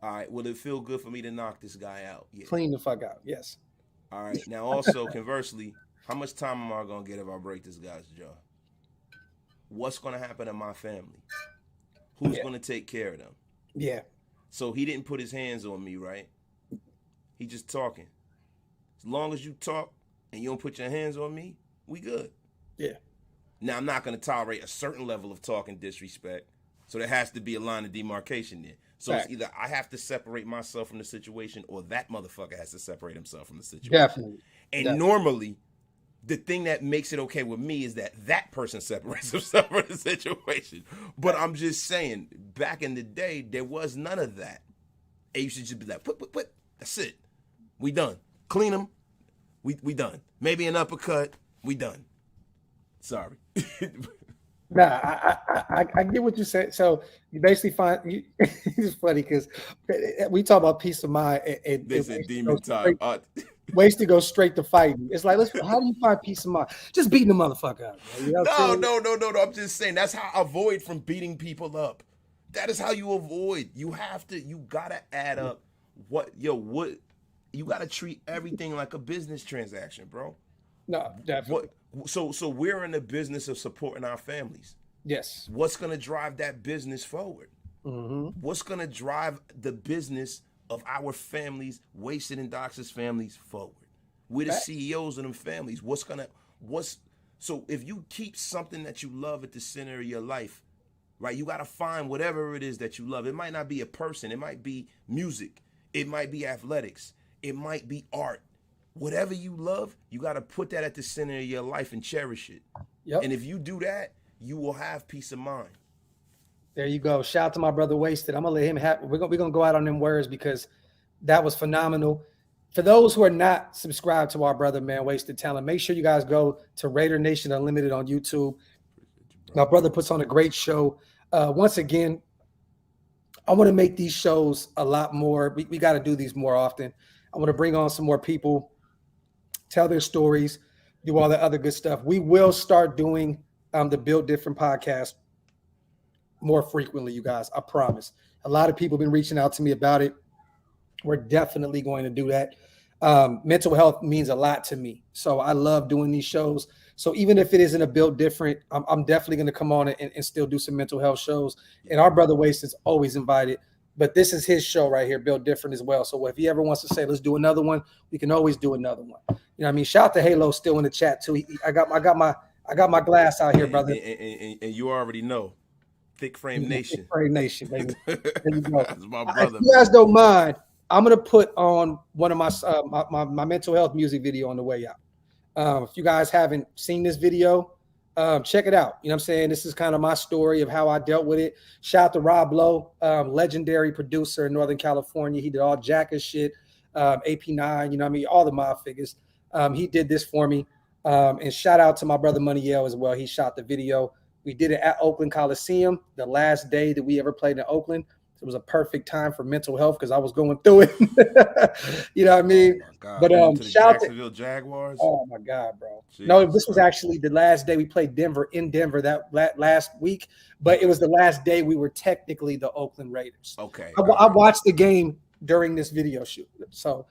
All right, will it feel good for me to knock this guy out? Yeah. clean the fuck out. Yes. All right. Now, also, conversely, how much time am I going to get if I break this guy's jaw? What's going to happen to my family? Who's Yeah. going to take care of them? Yeah. So he didn't put his hands on me, right? He just talking. As long as you talk and you don't put your hands on me, we good. Yeah. Now, I'm not going to tolerate a certain level of talk and disrespect. So there has to be a line of demarcation there. So Right. it's either I have to separate myself from the situation or that motherfucker has to separate himself from the situation. Definitely. And Definitely. normally, the thing that makes it okay with me is that person separates himself from the situation. But I'm just saying, back in the day, there was none of that. And you should just be like, put. That's it. We done. Clean them. We done. Maybe an uppercut. We done. Sorry. Nah, I get what you said. So you basically find it's funny because we talk about peace of mind and They said demon time. ways to go straight to fighting. It's like, how do you find peace of mind? Just beating the motherfucker up. Man. You know what I'm saying? No. I'm just saying that's how I avoid from beating people up. That is how you avoid. You gotta add up what you gotta treat everything like a business transaction, bro. No, definitely. So we're in the business of supporting our families. Yes. What's gonna drive that business forward? Mm-hmm. What's gonna drive the business of our families, Wasted and Dox's families forward? We're the CEOs of them families. So if you keep something that you love at the center of your life, right? You gotta find whatever it is that you love. It might not be a person, it might be music, it might be athletics, it might be art. Whatever you love, you got to put that at the center of your life and cherish it. Yep. And if you do that, you will have peace of mind. There you go. Shout out to my brother Wasted. I'm gonna let him have. We're gonna go out on them words because that was phenomenal. For those who are not subscribed to our brother, man, Wasted Talent, make sure you guys go to Raider Nation Unlimited on YouTube. My brother puts on a great show. Once again, I want to make these shows a lot more. We got to do these more often. I want to bring on some more people, tell their stories, do all the other good stuff. We will start doing the Build Different podcast more frequently, you guys. I promise. A lot of people have been reaching out to me about it. We're definitely going to do that. Mental health means a lot to me. So I love doing these shows. So even if it isn't a Build Different, I'm definitely going to come on and still do some mental health shows. And our brother Waste is always invited. But this is his show right here, Build Different as well. So if he ever wants to say, let's do another one, we can always do another one. You know what I mean? Shout out to Halo still in the chat too. I got my glass out here, brother. And you already know. Thick Frame Nation. Thick Frame Nation, baby. There you go. That's my brother. If you guys don't mind, I'm gonna put on one of my mental health music video on the way out. If you guys haven't seen this video, check it out. You know what I'm saying? This is kind of my story of how I dealt with it. Shout out to Rob Lowe, legendary producer in Northern California. He did all Jackass shit, AP9, you know what I mean? All the mob figures. He did this for me. And shout out to my brother Money Yale as well. He shot the video. We did it at Oakland Coliseum, the last day that we ever played in Oakland. It was a perfect time for mental health because I was going through it. You know what I mean? Oh but to the shout Jacksonville Jaguars. Oh my God, bro! Jesus no, this was Christ. actually the last day we played in Denver that last week. But it was the last day we were technically the Oakland Raiders. Okay. I watched the game during this video shoot. So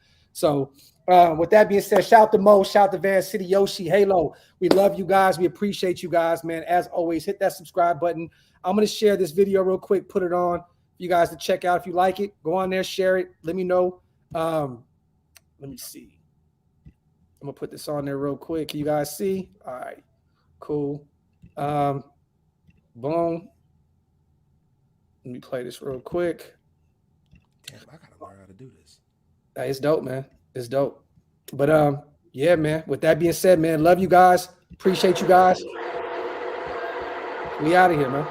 With that being said, shout out to Mo, shout out to Van City, Yoshi, Halo. We love you guys. We appreciate you guys, man. As always, hit that subscribe button. I'm going to share this video real quick, put it on for you guys to check out. If you like it, go on there, share it. Let me know. Let me see. I'm going to put this on there real quick. Can you guys see? All right, cool. Boom. Let me play this real quick. Damn, I got to learn how to do this. It's dope, man. It's dope. But yeah, man. With that being said, man, love you guys. Appreciate you guys. We out of here, man.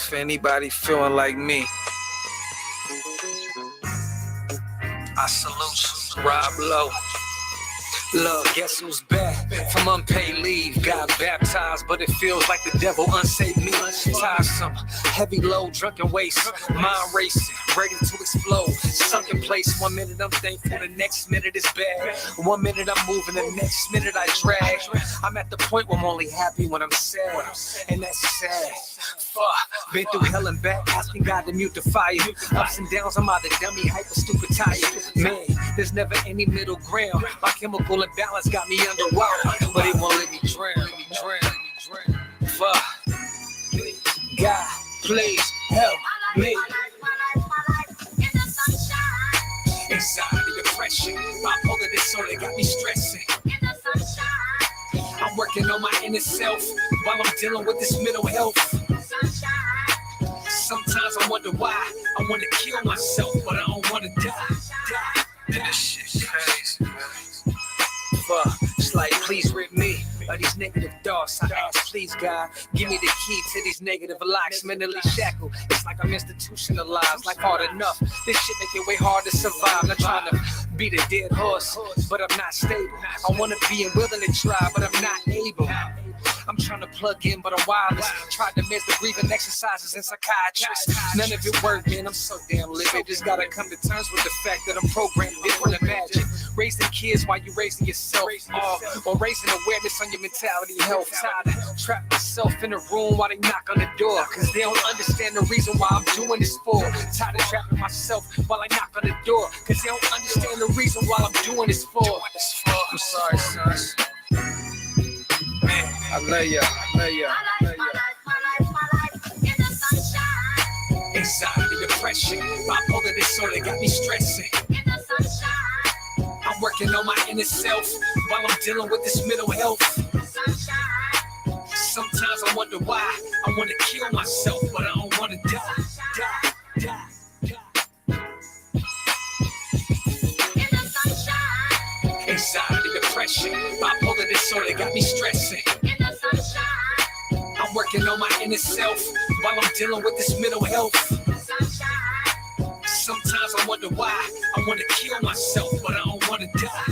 For anybody feeling like me, I salute you, Rob Lowe. Look, guess who's back from unpaid leave? Got baptized, but it feels like the devil unsaved me. Tiresome, heavy load, drunken waste, mind racing, ready to explode. Sunk in place, 1 minute I'm thankful, the next minute is bad. 1 minute I'm moving, the next minute I drag. I'm at the point where I'm only happy when I'm sad, and that's sad. Fuck, been through hell and back, asking God to mute the fire. Ups and downs, I'm either dummy, hyper, stupid, tired. Man, there's never any middle ground. My chemical imbalance got me underwater, but it won't let me drown. Fuck, God, please help me. Anxiety, depression, bipolar disorder got me stressing. I'm working on my inner self while I'm dealing with this mental health. Sometimes I wonder why I want to kill myself, but I don't want to die. And this shit crazy. Fuck, it's like, please rid me of these negative thoughts. I ask, please, God, give me the key to these negative locks. Mentally shackled, it's like I'm institutionalized. Like hard enough, this shit make it way hard to survive. Not trying to beat a dead horse, but I'm not stable. I want to be and willing to try, but I'm not able. I'm trying to plug in, but I'm wireless. Tried to miss the breathing exercises and psychiatrists. None of it worked, man. I'm so damn livid. Just gotta come to terms with the fact that I'm programmed different. Imagine raising kids while you raising yourself, or raising awareness on your mentality and health. Tired of trap myself in a room while they knock on the door, cause they don't understand the reason why I'm doing this for. Tired of trapping myself while I knock on the door, cause they don't understand the reason why I'm doing this for. I'm sorry, sons. Man, I love ya, Anxiety, depression, bipolar disorder got me stressing. I'm working on my inner self while I'm dealing with this mental health. Sometimes I wonder why I want to kill myself, but I don't want to die. Anxiety, depression, bipolar disorder got me stressing. I'm working on my inner self while I'm dealing with this mental health. Sometimes I wonder why I want to kill myself, but I don't want to die.